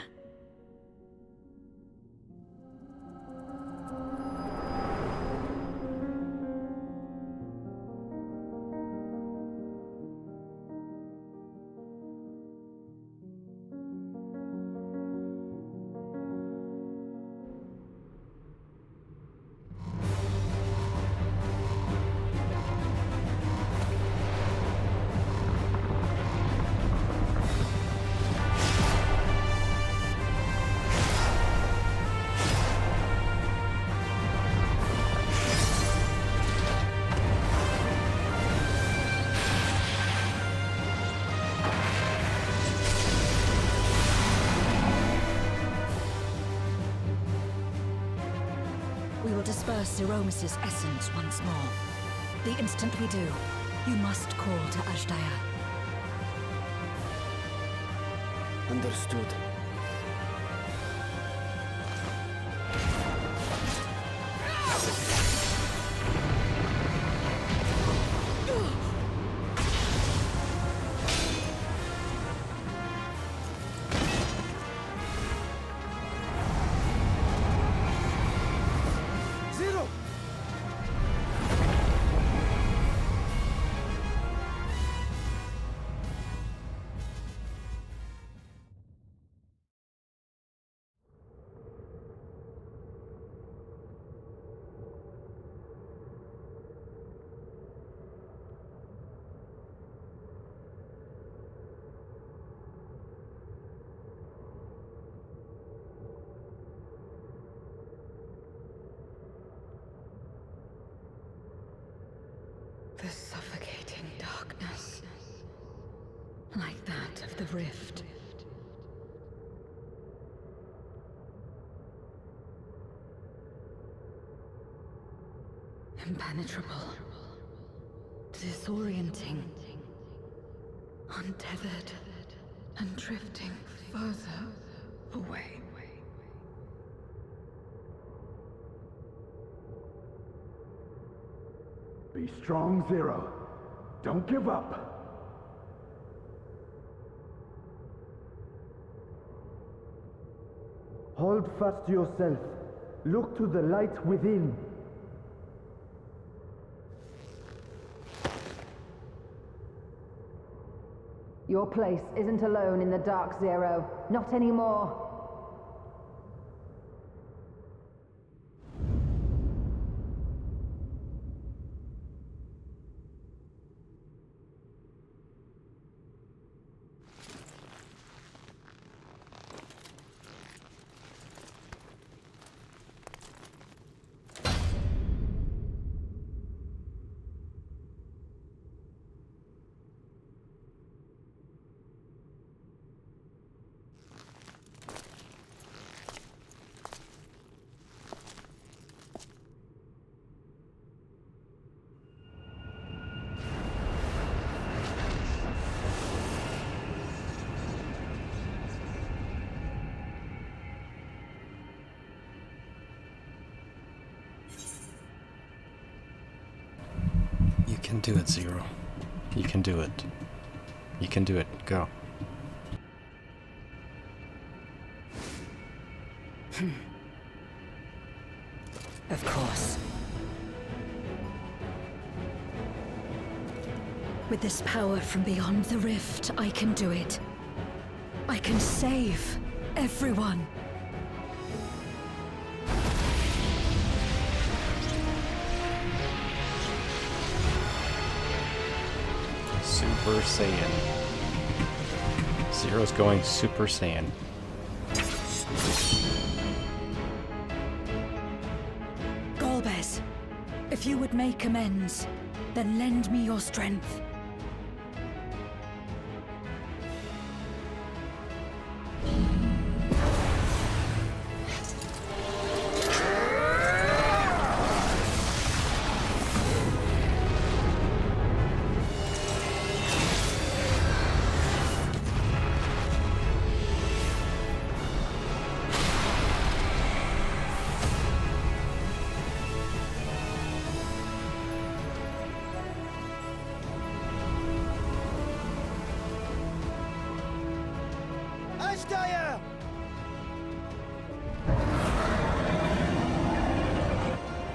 We will disperse Zeromus' essence once more. The instant we do, you must call to Ashdaya. Understood. The suffocating darkness. Like that of the rift. Impenetrable. Disorienting. Untethered. And drifting further away. Be strong, Zero. Don't give up. Hold fast to yourself. Look to the light within. Your place isn't alone in the dark, Zero. Not anymore. You can do it, Zero. You can do it. You can do it. Go. Of course. With this power from beyond the rift, I can do it. I can save everyone. Super Saiyan. Zero's going Super Saiyan. Golbez, if you would make amends, then lend me your strength.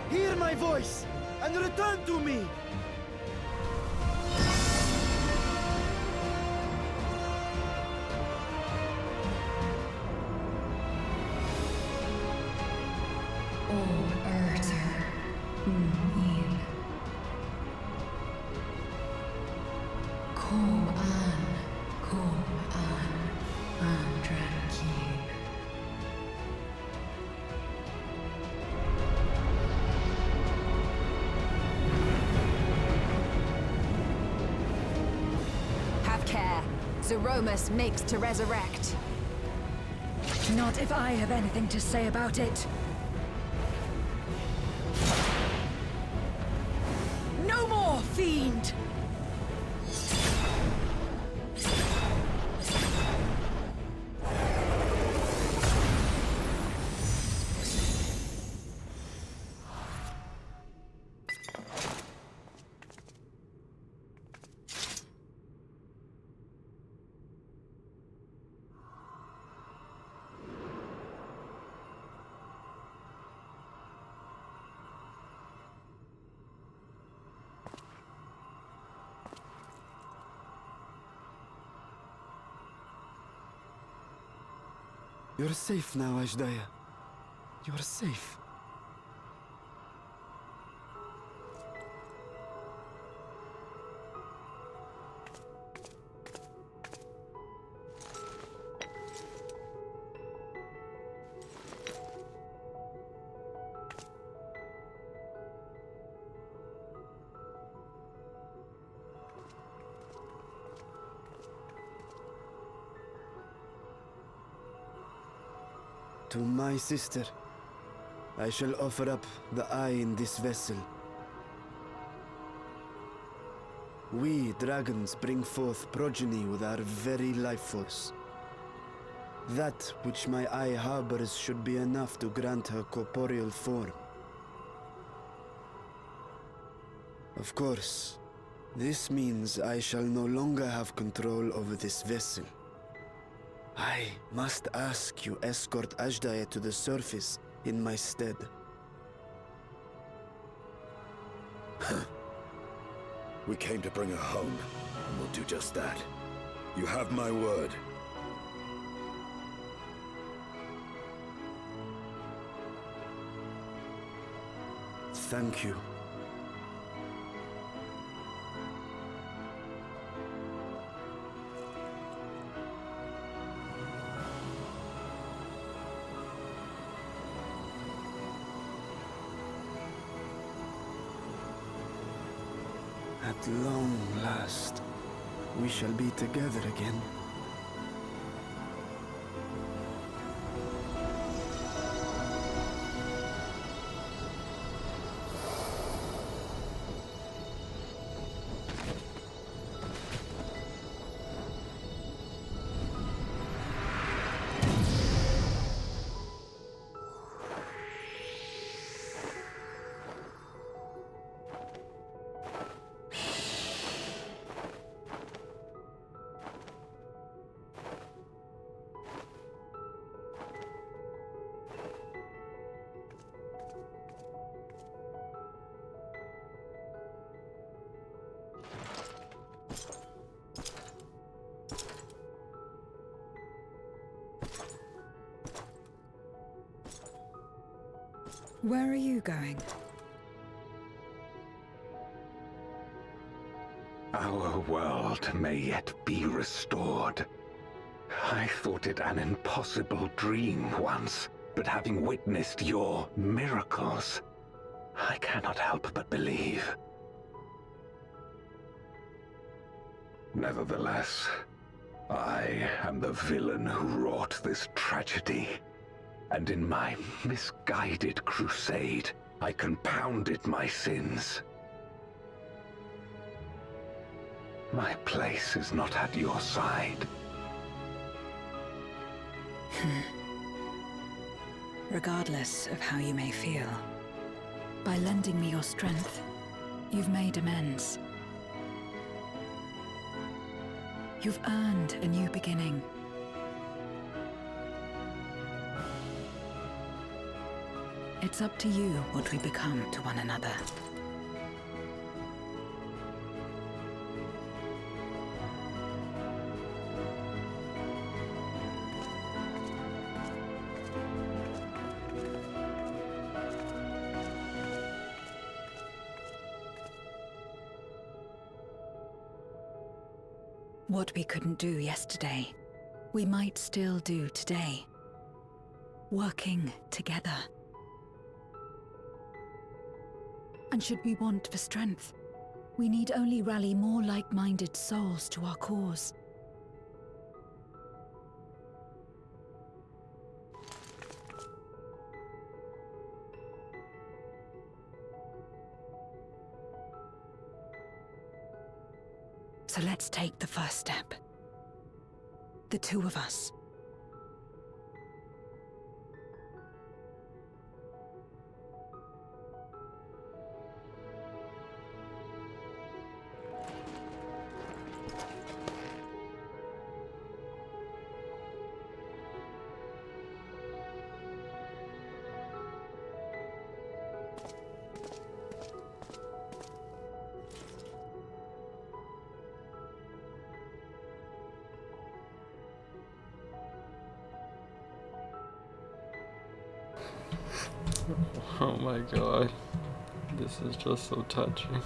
Hear my voice and return to me! Have care. Zeromus makes to resurrect. Not if I have anything to say about it. No more, fiend! You're safe now, Ashdaya. You're safe. To my sister, I shall offer up the eye in this vessel. We, dragons, bring forth progeny with our very life force. That which my eye harbors should be enough to grant her corporeal form. Of course, this means I shall no longer have control over this vessel. I must ask you escort Ajdaye to the surface in my stead. We came to bring her home, and we'll do just that. You have my word. Thank you. At long last, we shall be together again. Where are you going? Our world may yet be restored. I thought it an impossible dream once, but having witnessed your miracles, I cannot help but believe. Nevertheless, I am the villain who wrought this tragedy. And in my misguided crusade, I compounded my sins. My place is not at your side. Regardless of how you may feel, by lending me your strength, you've made amends. You've earned a new beginning. It's up to you what we become to one another. What we couldn't do yesterday, we might still do today. Working together. And should we want for strength, we need only rally more like-minded souls to our cause. So let's take the first step. The two of us. Oh my god. This is just so touching.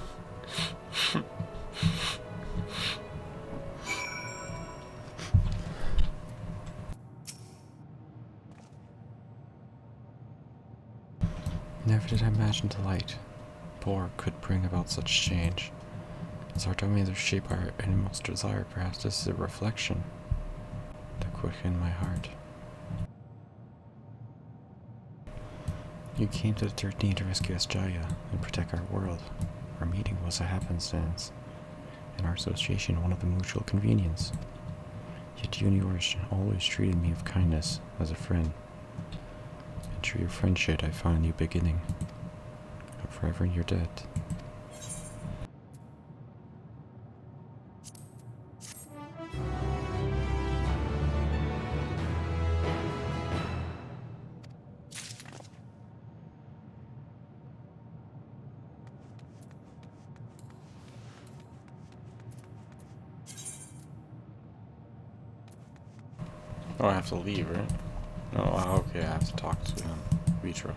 Never did I imagine the light pour could bring about such change. As our domains shape our inmost desire, perhaps this is a reflection to quicken my heart. You came to the 13 to rescue Asjaya and protect our world. Our meeting was a happenstance, and our association one of the mutual convenience. Yet you and yours always treated me with kindness as a friend. And through your friendship I found a new beginning. I'm forever in your debt. Oh, I have to leave, right? Oh, okay, I have to talk to Vitro.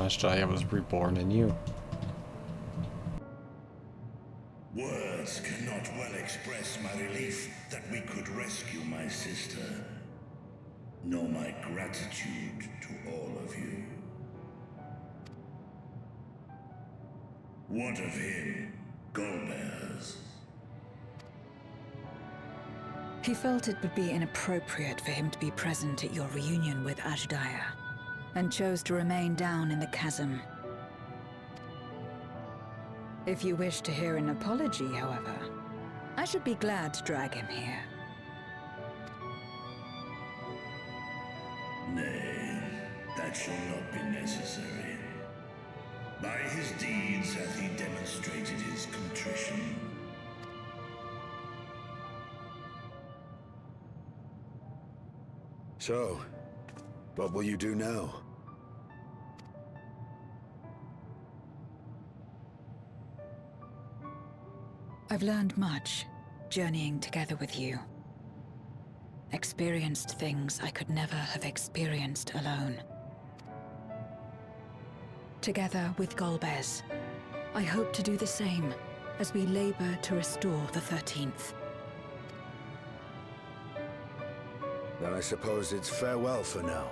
Asjaya was reborn in you. Words cannot well express my relief that we could rescue my sister, nor my gratitude to all of you. What of him, Golbez? He felt it would be inappropriate for him to be present at your reunion with Asjaya, and chose to remain down in the chasm. If you wish to hear an apology, however, I should be glad to drag him here. Nay, that shall not be necessary. By his deeds hath he demonstrated his contrition. So, what will you do now? I've learned much, journeying together with you. Experienced things I could never have experienced alone. Together with Golbez, I hope to do the same as we labor to restore the 13th. Then I suppose it's farewell for now.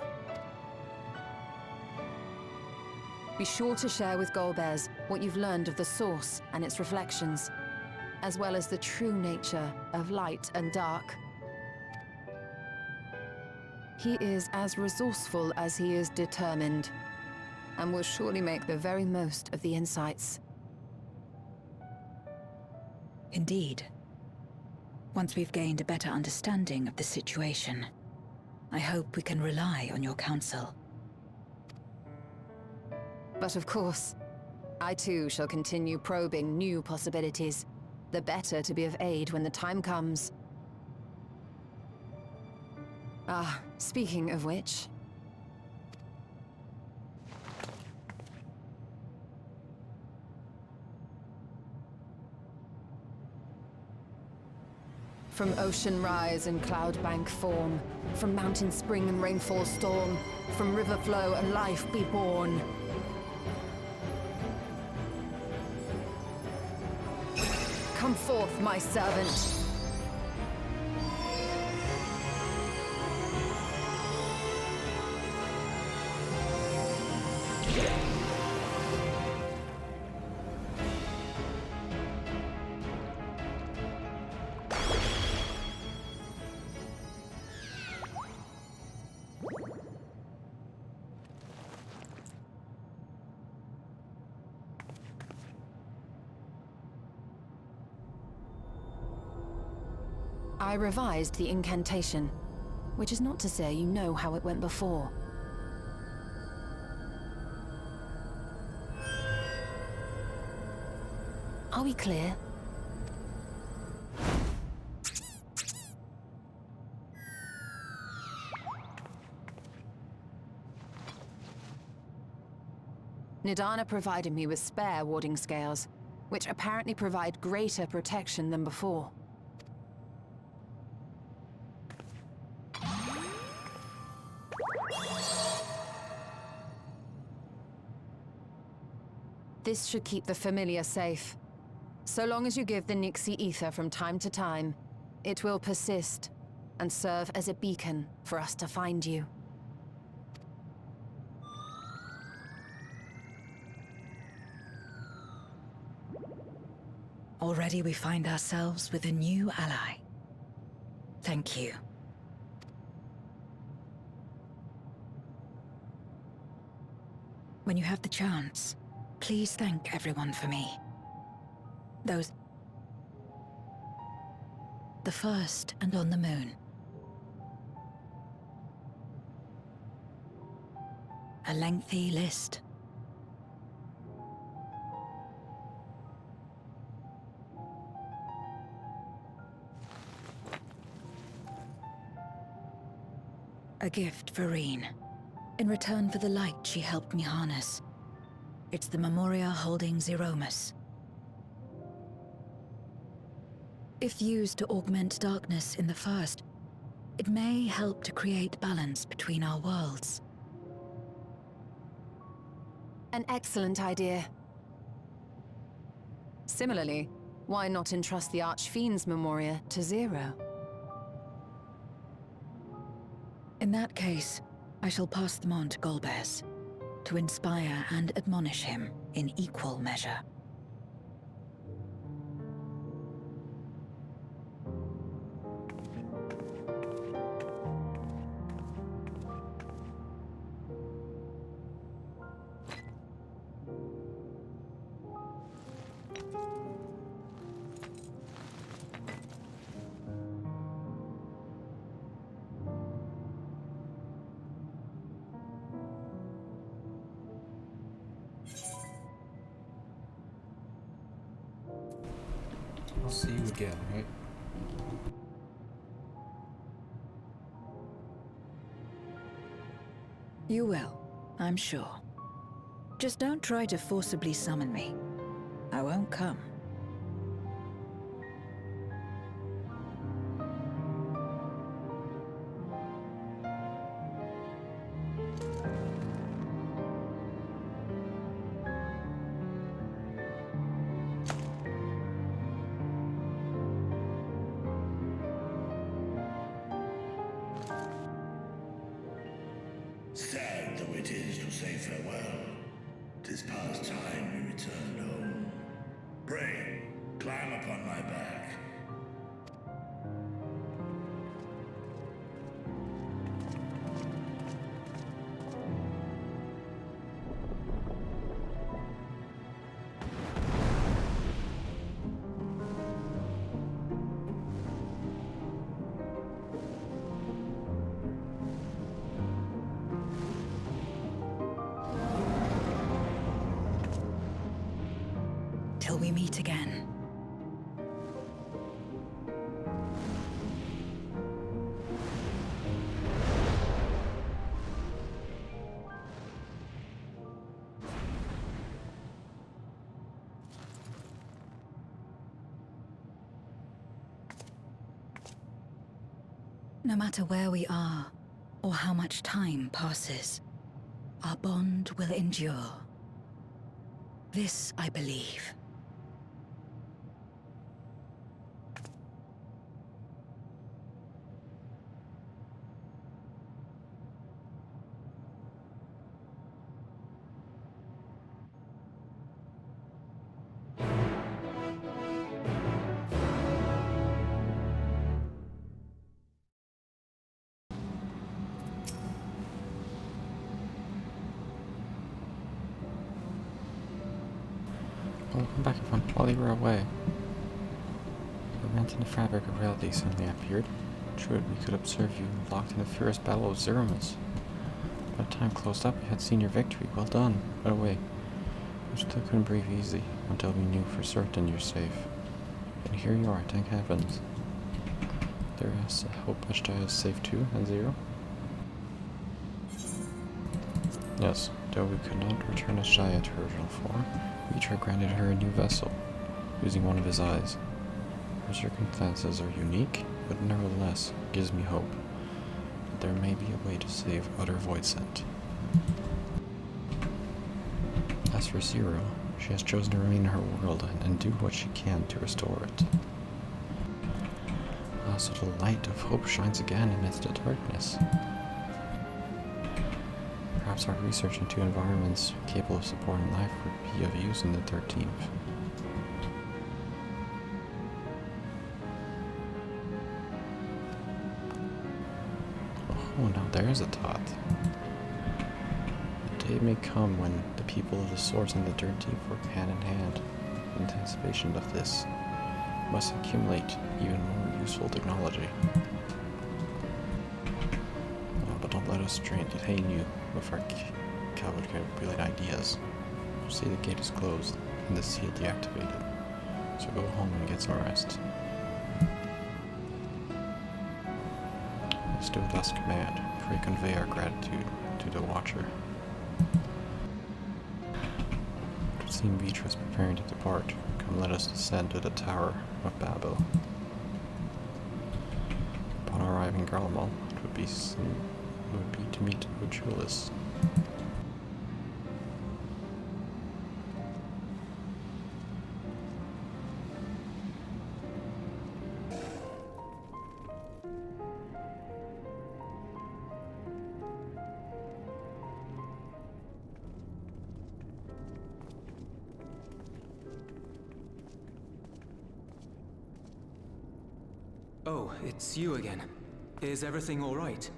Be sure to share with Golbez what you've learned of the Source and its reflections, as well as the true nature of light and dark. He is as resourceful as he is determined, and will surely make the very most of the insights. Indeed. Once we've gained a better understanding of the situation, I hope we can rely on your counsel. But of course, I too shall continue probing new possibilities, the better to be of aid when the time comes. Ah, speaking of which... From ocean rise and cloud bank form, from mountain spring and rainfall storm, from river flow and life be born. Come forth, my servant. I revised the incantation, which is not to say you know how it went before. Are we clear? Nidana provided me with spare warding scales, which apparently provide greater protection than before. This should keep the familiar safe. So long as you give the Nixie Aether from time to time, it will persist and serve as a beacon for us to find you. Already we find ourselves with a new ally. Thank you. When you have the chance, please thank everyone for me. The first and on the moon. A lengthy list. A gift for Reen, in return for the light she helped me harness. It's the Memoria holding Zeromus. If used to augment darkness in the first, it may help to create balance between our worlds. An excellent idea. Similarly, why not entrust the Archfiend's Memoria to Zero? In that case, I shall pass them on to Golbez, to inspire and admonish him in equal measure. I'll see you again, right? You will, I'm sure. Just don't try to forcibly summon me. I won't come. Sad though it is to say farewell, 'tis past time we returned home. Pray, climb upon my back. Till we meet again. No matter where we are, or how much time passes, our bond will endure. This I believe. Well, come back upon while you were away. A rent in the fabric of reality suddenly appeared. True, we could observe you locked in a fierce battle of Zeromus. By the time closed up, we had seen your victory. Well done. By the way, we still couldn't breathe easy until we knew for certain you're safe. And here you are, thank heavens. There is hope Ashta is safe too, and Zero? Yes, though we could not return Ashta to her original form, Reacher granted her a new vessel, using one of his eyes. Her circumstances are unique, but nevertheless gives me hope that there may be a way to save Utter Voidsent. As for Zero, She has chosen to remain in her world and do what she can to restore it. So the light of hope shines again amidst the darkness. Perhaps our research into environments capable of supporting life would be of use in the 13th. Oh, now there's a thought. The day may come when the people of the Source and the 13th work hand in hand. In anticipation of this, must accumulate even more useful technology. But don't let us detain you with our calculated ideas. See, the gate is closed and the seal deactivated, so go home and get some rest. Let's do thus command. Pray convey our gratitude to the Watcher. It would seem Vitra is preparing to depart. Come, let us descend to the Tower of Babel. Upon arriving in Garlemald, it would be to meet Ojulis. Oh, it's you again. Is everything all right?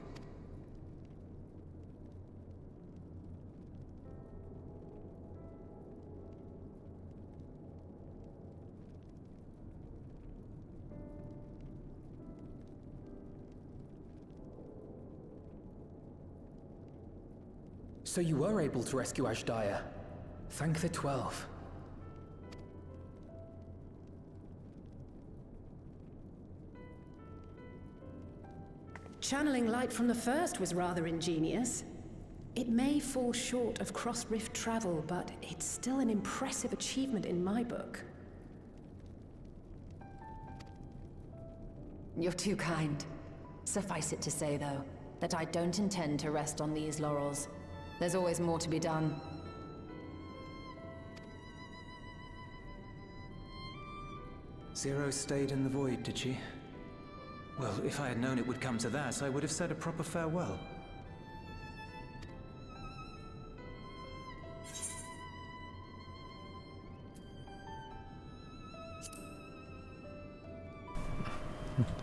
So you were able to rescue Ashdaya. Thank the 12. Channeling light from the first was rather ingenious. It may fall short of cross-rift travel, but it's still an impressive achievement in my book. You're too kind. Suffice it to say, though, that I don't intend to rest on these laurels. There's always more to be done. Zero stayed in the void, did she? Well, if I had known it would come to that, I would have said a proper farewell.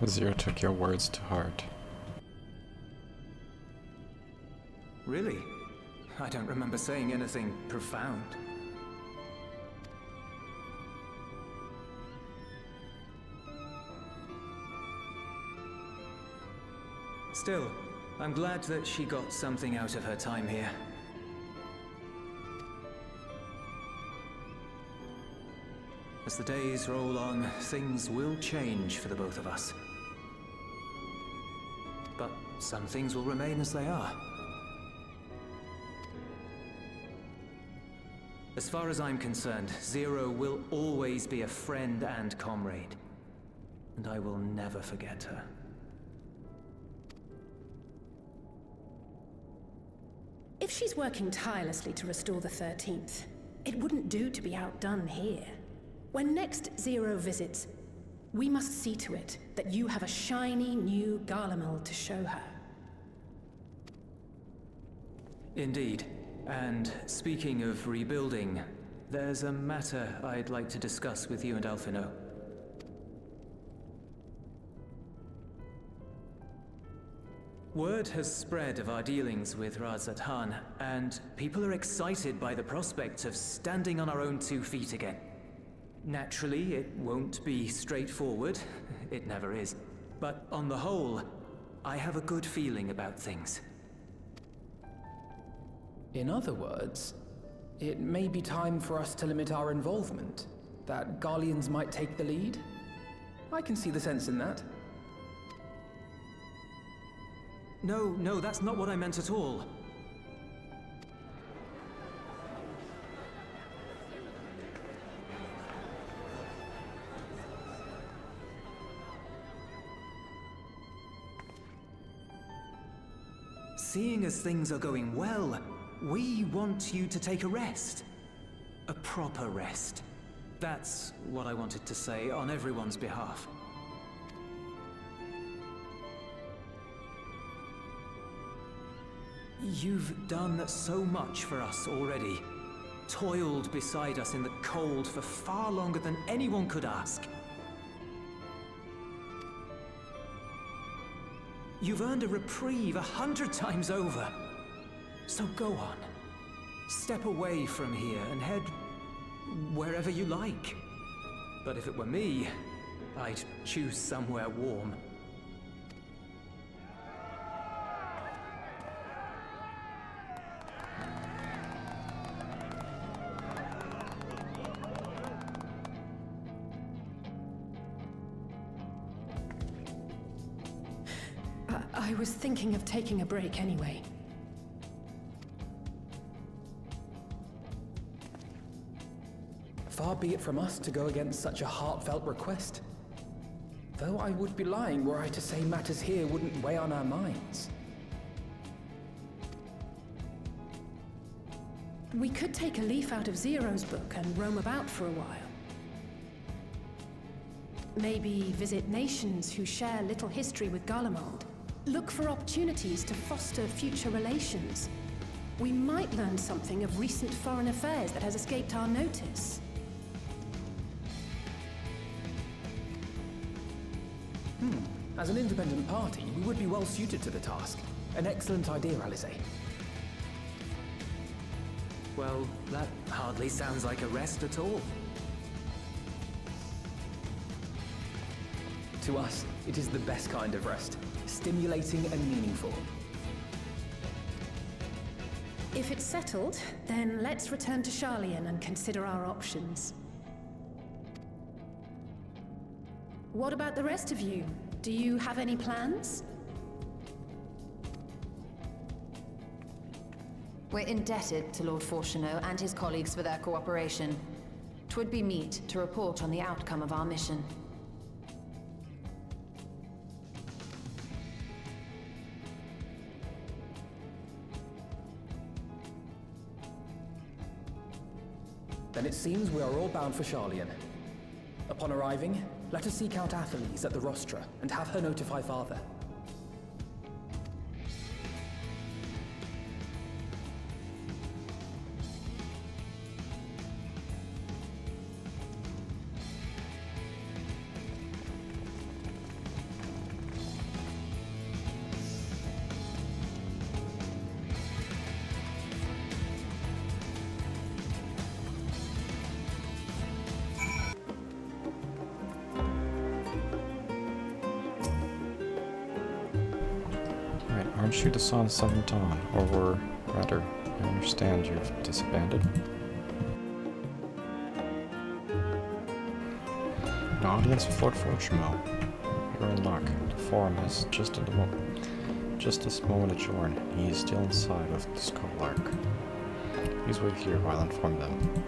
Zero took your words to heart. Really? I don't remember saying anything profound. Still, I'm glad that she got something out of her time here. As the days roll on, things will change for the both of us. But some things will remain as they are. As far as I'm concerned, Zero will always be a friend and comrade. And I will never forget her. If she's working tirelessly to restore the 13th, it wouldn't do to be outdone here. When next Zero visits, we must see to it that you have a shiny new Garlemald to show her. Indeed. And speaking of rebuilding, there's a matter I'd like to discuss with you and Alphino. Word has spread of our dealings with Razat-Han, and people are excited by the prospect of standing on our own 2 feet again. Naturally, it won't be straightforward. It never is. But on the whole, I have a good feeling about things. In other words, it may be time for us to limit our involvement. That Garleans might take the lead. I can see the sense in that. No, that's not what I meant at all. Seeing as things are going well, we want you to take a rest. A proper rest. That's what I wanted to say on everyone's behalf. You've done so much for us already. Toiled beside us in the cold for far longer than anyone could ask. You've earned a reprieve 100 times over. So go on. Step away from here and head wherever you like. But if it were me, I'd choose somewhere warm. I was thinking of taking a break anyway. Far be it from us to go against such a heartfelt request. Though I would be lying were I to say matters here wouldn't weigh on our minds. We could take a leaf out of Zero's book and roam about for a while. Maybe visit nations who share little history with Garlemald. Look for opportunities to foster future relations. We might learn something of recent foreign affairs that has escaped our notice. As an independent party, we would be well suited to the task. An excellent idea, Alize. Well, that hardly sounds like a rest at all. To us, it is the best kind of rest. Stimulating and meaningful. If it's settled, then let's return to Sharlayan and consider our options. What about the rest of you? Do you have any plans? We're indebted to Lord Fortuneau and his colleagues for their cooperation. 'Twould be meet to report on the outcome of our mission. Then it seems we are all bound for Sharlayan. Upon arriving, let us seek out Athelise at the rostra and have her notify Father. Aren't you the Son of Seventh Dawn? Or rather, I understand you've disbanded? An audience with Lord Fortuneau. You're in luck. The forum has just this moment adjourned. He is still inside of the Skull Arc. Please wait here while I inform them.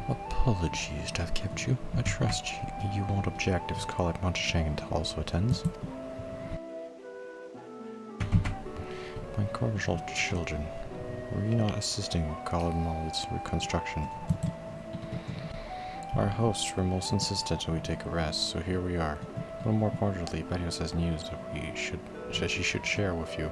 Apologies to have kept you. I trust you won't object if Scholar Monteshangen also attends. My cordial children, were you not assisting Garlemald's reconstruction? Our hosts were most insistent that we take a rest, so here we are. But more importantly, Betios has news that she should share with you.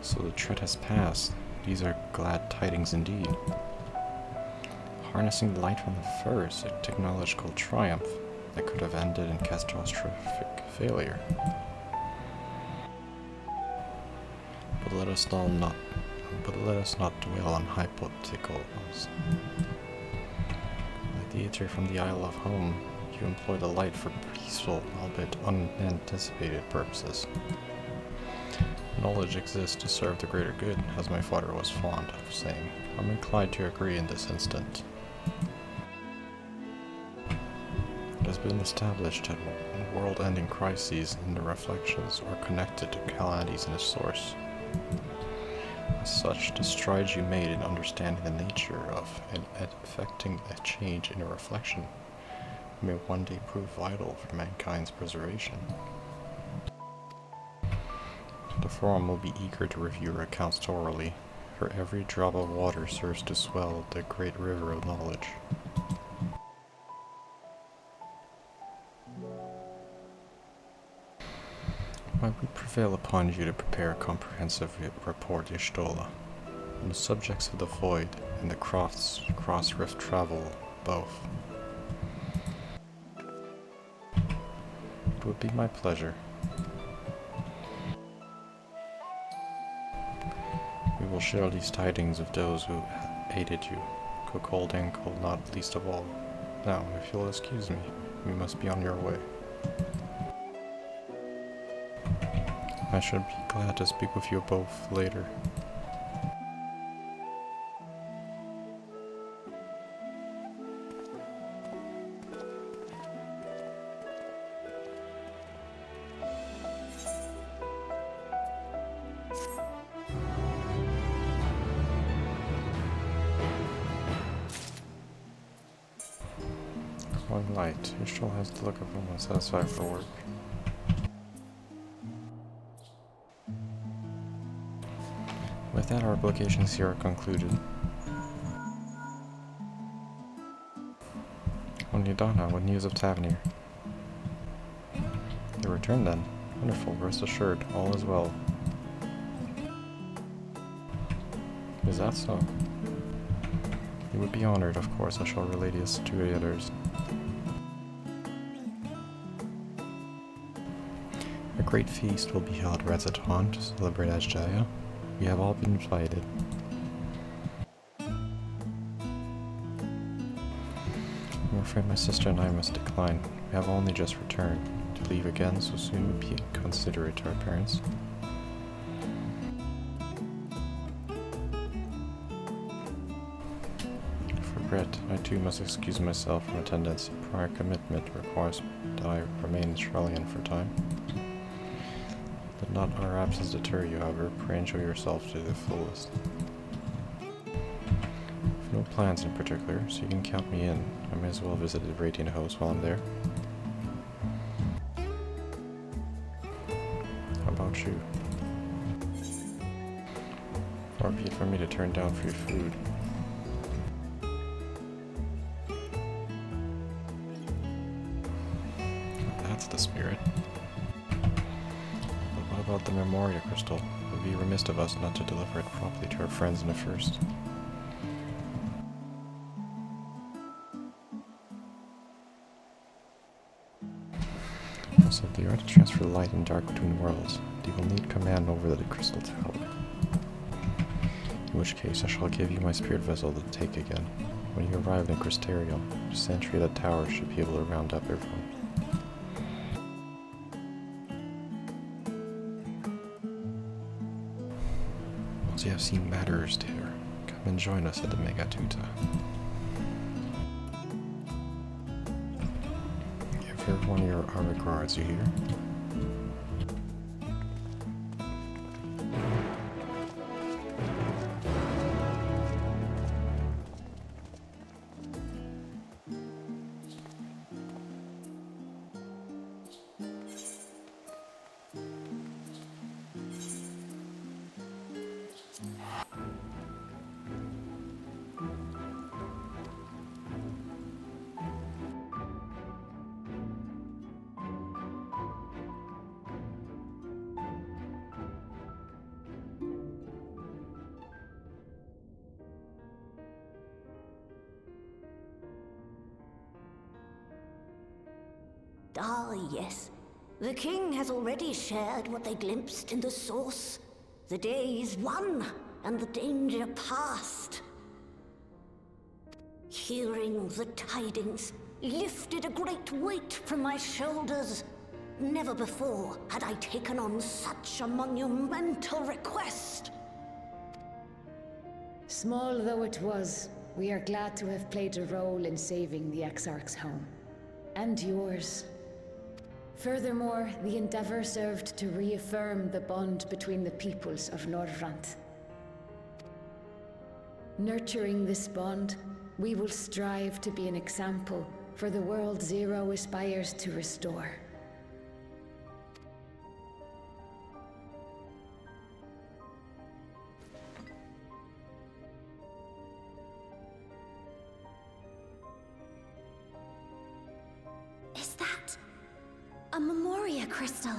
So the threat has passed. These are glad tidings indeed. Harnessing the light from the first, a technological triumph that could have ended in catastrophic failure. But let us not dwell on hypotheticals. Like the Aether from the Isle of Home, you employ the light for peaceful, albeit unanticipated purposes. Knowledge exists to serve the greater good, as my father was fond of saying. I'm inclined to agree in this instant. It has been established that world-ending crises in the reflections are connected to calamities in the source. As such, the strides you made in understanding the nature of and effecting a change in a reflection may one day prove vital for mankind's preservation. The Forum will be eager to review your accounts thoroughly, for every drop of water serves to swell the great river of knowledge. I would prevail upon you to prepare a comprehensive report, Y'shtola, on the subjects of the Void and the cross-rift travel, both. It would be my pleasure. We will share these tidings with those who aided you, Cold Ankle not least of all. Now, if you'll excuse me, we must be on your way. I should be glad to speak with you both later. Growing light. You still has the look of someone satisfied for work. With that, our obligations here are concluded. Onidana, what news of Tavenir? You returned then. Wonderful, rest assured, all is well. Is that so? You would be honored, of course. I shall relay this to the others. A great feast will be held at Razatan to celebrate Ajjaya. We have all been invited. I'm afraid my sister and I must decline. We have only just returned. To leave again so soon would be inconsiderate to our parents. For regret, I too must excuse myself from attendance. Prior commitment requires that I remain in Australian for a time. Let not our absence deter you, however. Pray enjoy yourself to the fullest. I've no plans in particular, so you can count me in. I may as well visit the Radiant Host while I'm there. How about you? Far be it from me to turn down free food. That's the spirit. About the Memoria Crystal. It would be remiss of us not to deliver it properly to our friends in the first. Also, if you are to transfer light and dark between worlds, you will need command over the Crystal Tower. In which case, I shall give you my spirit vessel to take again. When you arrive in Crystarium, the sentry of the tower should be able to round up everyone. You have seen matters there. Come and join us at the Megatuta. Give everyone our regards, you hear? Ah, yes. The king has already shared what they glimpsed in the source. The day is won, and the danger past. Hearing the tidings lifted a great weight from my shoulders. Never before had I taken on such a monumental request. Small though it was, we are glad to have played a role in saving the Exarch's home. And yours. Furthermore, the endeavor served to reaffirm the bond between the peoples of Norvrant. Nurturing this bond, we will strive to be an example for the world Zero aspires to restore. Is that a Memoria crystal?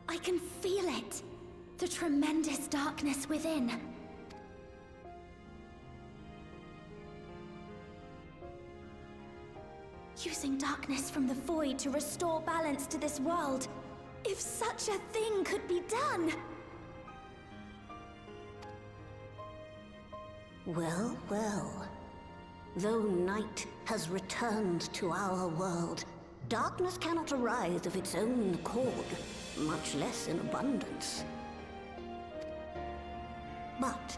I can feel it. The tremendous darkness within. Using darkness from the void to restore balance to this world. If such a thing could be done! Well, well. Though night has returned to our world, darkness cannot arise of its own accord, much less in abundance. But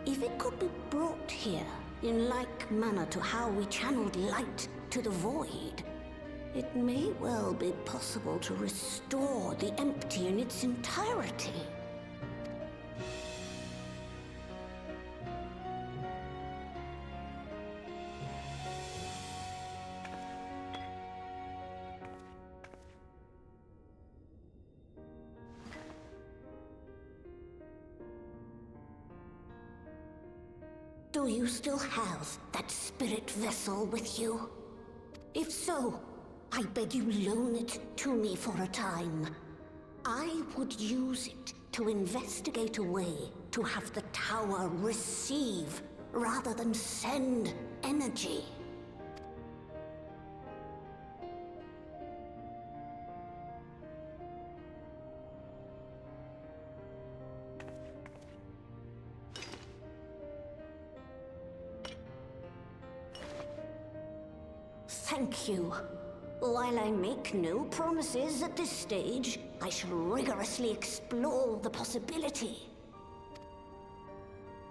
if it could be brought here, in like manner to how we channeled light to the void, it may well be possible to restore the empty in its entirety. Do you still have that spirit vessel with you? If so, I beg you loan it to me for a time. I would use it to investigate a way to have the tower receive rather than send energy. Thank you. While I make no promises at this stage, I shall rigorously explore the possibility.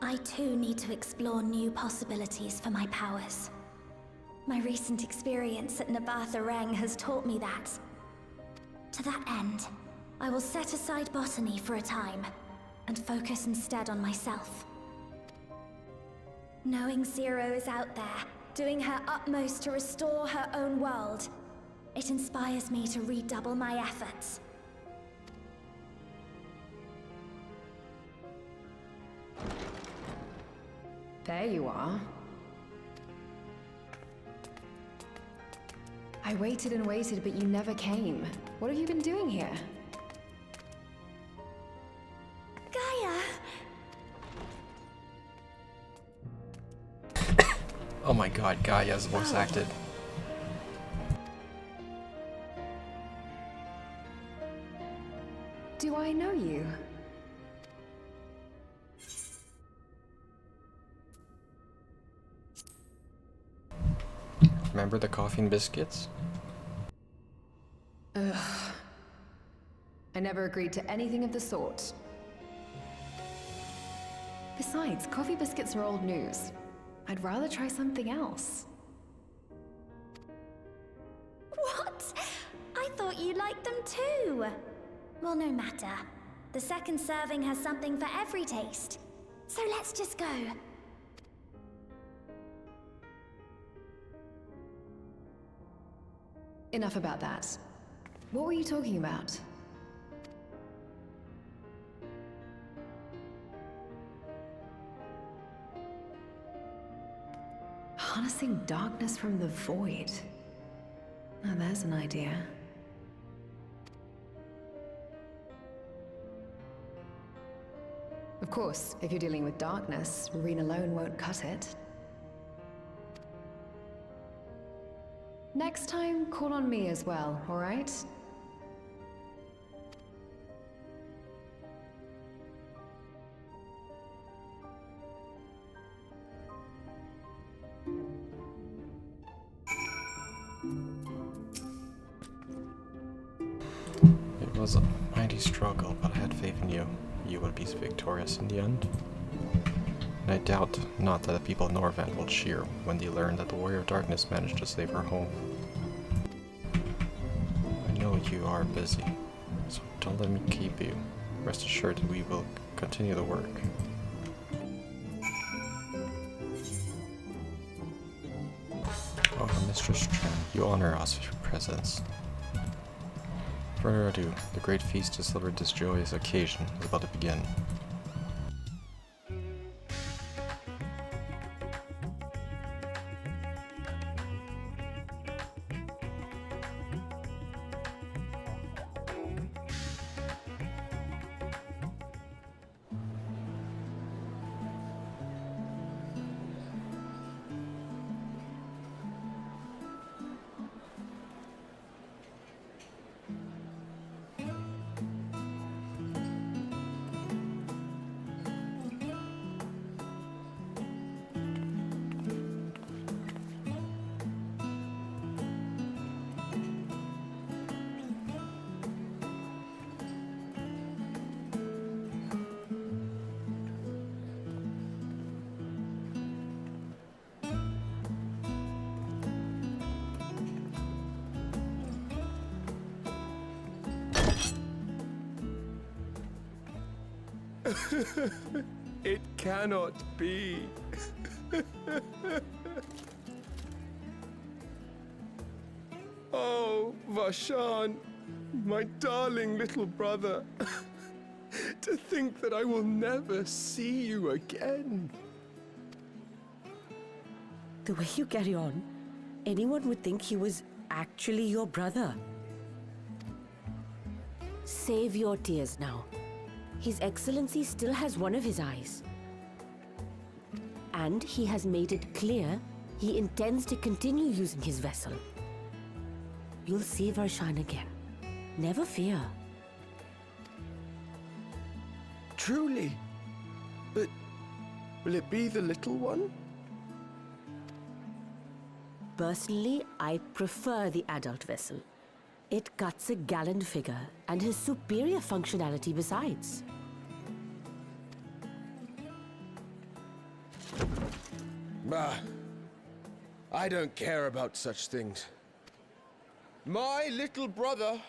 I too need to explore new possibilities for my powers. My recent experience at Nabatha Reng has taught me that. To that end, I will set aside botany for a time, and focus instead on myself. Knowing Zero is out there, doing her utmost to restore her own world, it inspires me to redouble my efforts. There you are. I waited and waited, but you never came. What have you been doing here? Gaia! Oh my god, Gaia's voice acted. Do I know you? Remember the coffee and biscuits? Ugh. I never agreed to anything of the sort. Besides, coffee biscuits are old news. I'd rather try something else. What? I thought you liked them too. Well, no matter. The second serving has something for every taste. So let's just go. Enough about that. What were you talking about? Harnessing darkness from the void. Now there's an idea. Of course, if you're dealing with darkness, Reen alone won't cut it. Next time, call on me as well, alright? was a mighty struggle, but I had faith in you. You will be victorious in the end. And I doubt not that the people of Norvand will cheer when they learn that the Warrior of Darkness managed to save her home. I know you are busy, so don't let me keep you. Rest assured that we will continue the work. Oh, Mistress Tran, you honor us with your presence. Further ado, the great feast to celebrate this joyous occasion is about to begin. It cannot be. Oh, Vashan, my darling little brother. To think that I will never see you again. The way you carry on, anyone would think he was actually your brother. Save your tears now. His Excellency still has one of his eyes. And he has made it clear he intends to continue using his vessel. You'll see Varshan again. Never fear. Truly? But will it be the little one? Personally, I prefer the adult vessel. It cuts a gallant figure and has superior functionality besides. Bah, I don't care about such things. My little brother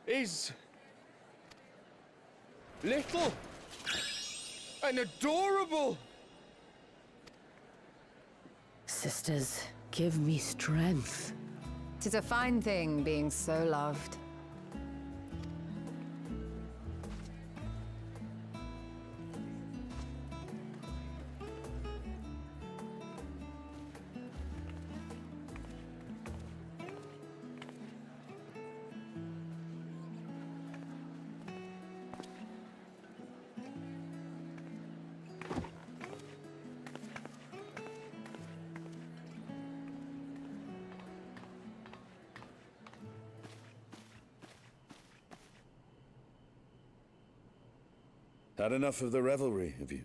is little and adorable. Sisters, give me strength. 'Tis a fine thing being so loved. Had enough of the revelry, have you?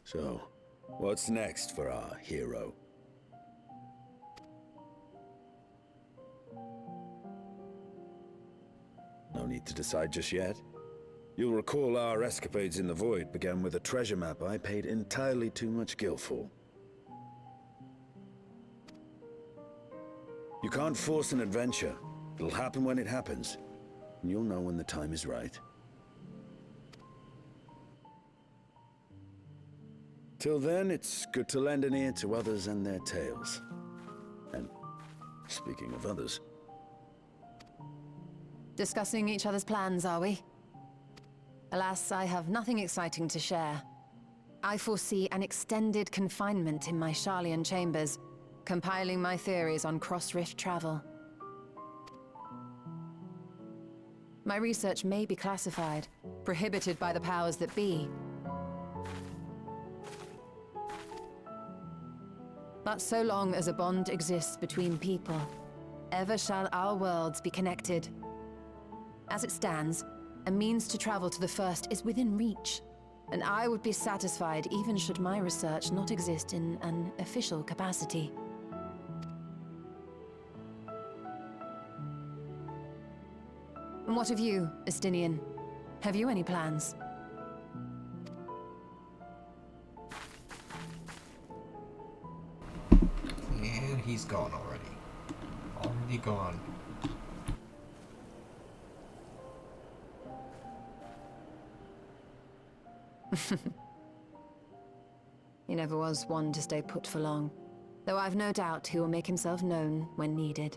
So, what's next for our hero? No need to decide just yet. You'll recall our escapades in the Void began with a treasure map I paid entirely too much gil for. You can't force an adventure. It'll happen when it happens, and you'll know when the time is right. Till then, it's good to lend an ear to others and their tales. And speaking of others... Discussing each other's plans, are we? Alas, I have nothing exciting to share. I foresee an extended confinement in my Sharlayan chambers, compiling my theories on cross-rift travel. My research may be classified, prohibited by the powers that be. But so long as a bond exists between people, ever shall our worlds be connected. As it stands, a means to travel to the First is within reach, and I would be satisfied even should my research not exist in an official capacity. And what of you, Estinian? Have you any plans? And he's gone already. Already gone. He never was one to stay put for long, though I've no doubt he will make himself known when needed.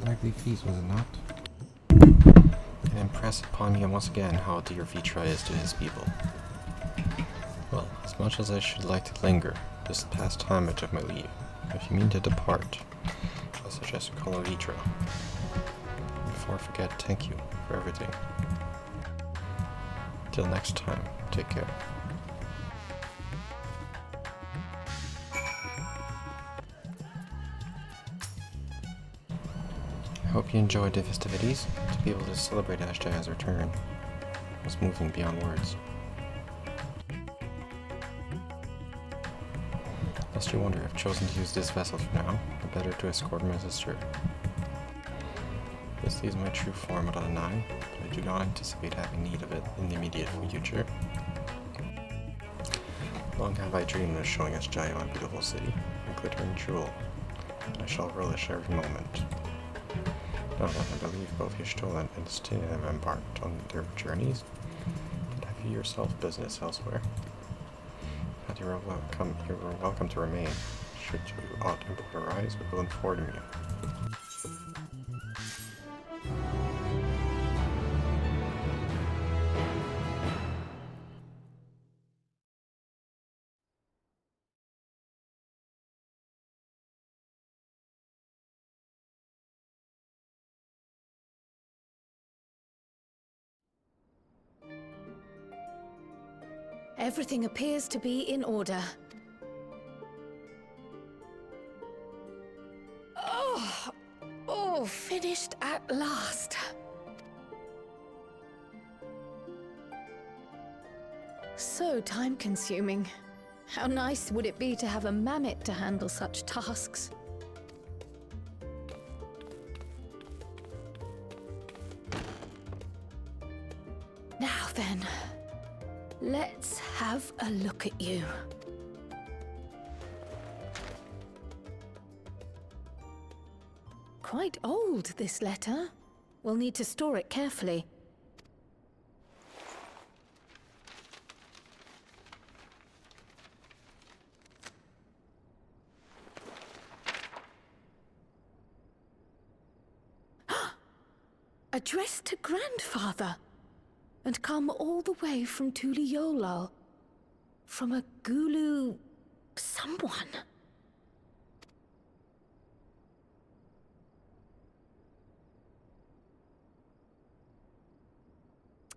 Likely feast, was it not? And impress upon me once again how dear Vitra is to his people. Well, as much as I should like to linger, this past time I took my leave. If you mean to depart, I suggest call her Vitra. Before I forget, thank you for everything. Till next time, take care. I hope you enjoyed the festivities. To be able to celebrate Ashtaya's return was moving beyond words. Lest you wonder, I've chosen to use this vessel for now, the better to escort my sister. This is my true form without an eye, but I do not anticipate having need of it in the immediate future. Long have I dreamed of showing Ashjaya my beautiful city, a glittering jewel, and I shall relish every moment. Now that I believe both Y'shtola and Estinian have embarked on their journeys, but have you yourself business elsewhere? But you are welcome to remain. Should you aught import arise, we will inform you. Everything appears to be in order. Oh, finished at last. So time-consuming. How nice would it be to have a mammoth to handle such tasks? Now then, let's have a look at you. Quite old, this letter. We'll need to store it carefully. Addressed to Grandfather, and come all the way from Tuliolal, from a Gulu someone.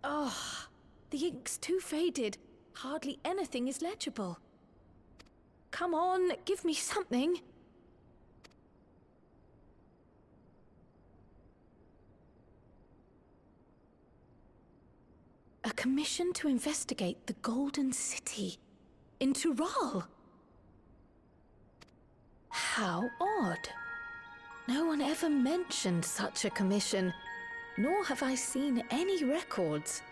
Oh, the ink's too faded. Hardly anything is legible. Come on, give me something. A commission to investigate the Golden City in Tural. How odd. No one ever mentioned such a commission, nor have I seen any records.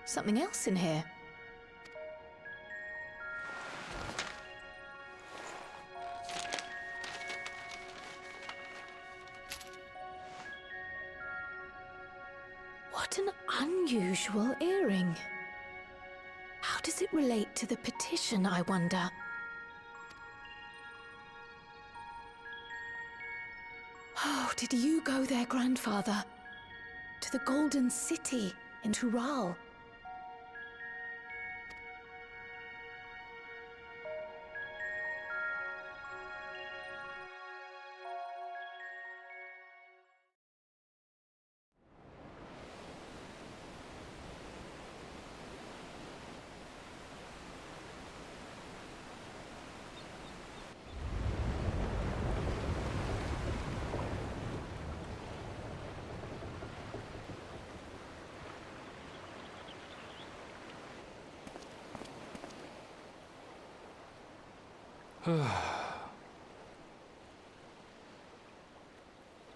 something else in here. What an unusual earring. How does it relate to the petition, I wonder? Oh, did you go there, grandfather? To the Golden City in Tural?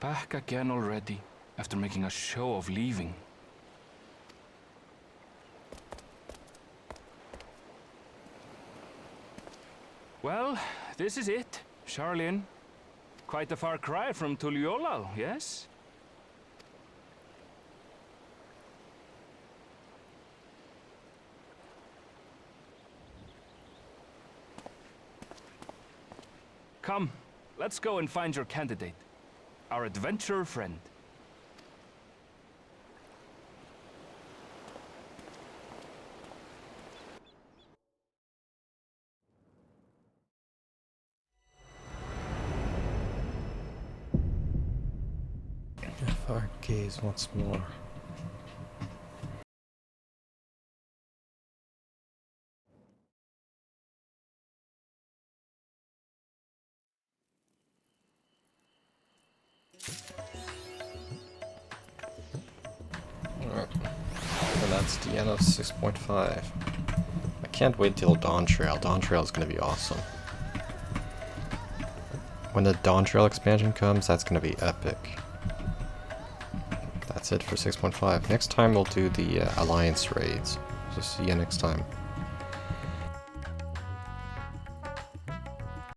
Back again already, after making a show of leaving. Well, this is it, Charlene. Quite a far cry from Tuliolal, yes? Come, let's go and find your candidate. Our adventurer friend. If I gaze once more. Alright, so that's the end of 6.5. I can't wait till Dawn Trail. Dawn Trail is going to be awesome. When the Dawn Trail expansion comes, that's going to be epic. That's it for 6.5. Next time we'll do the Alliance raids. So see you next time.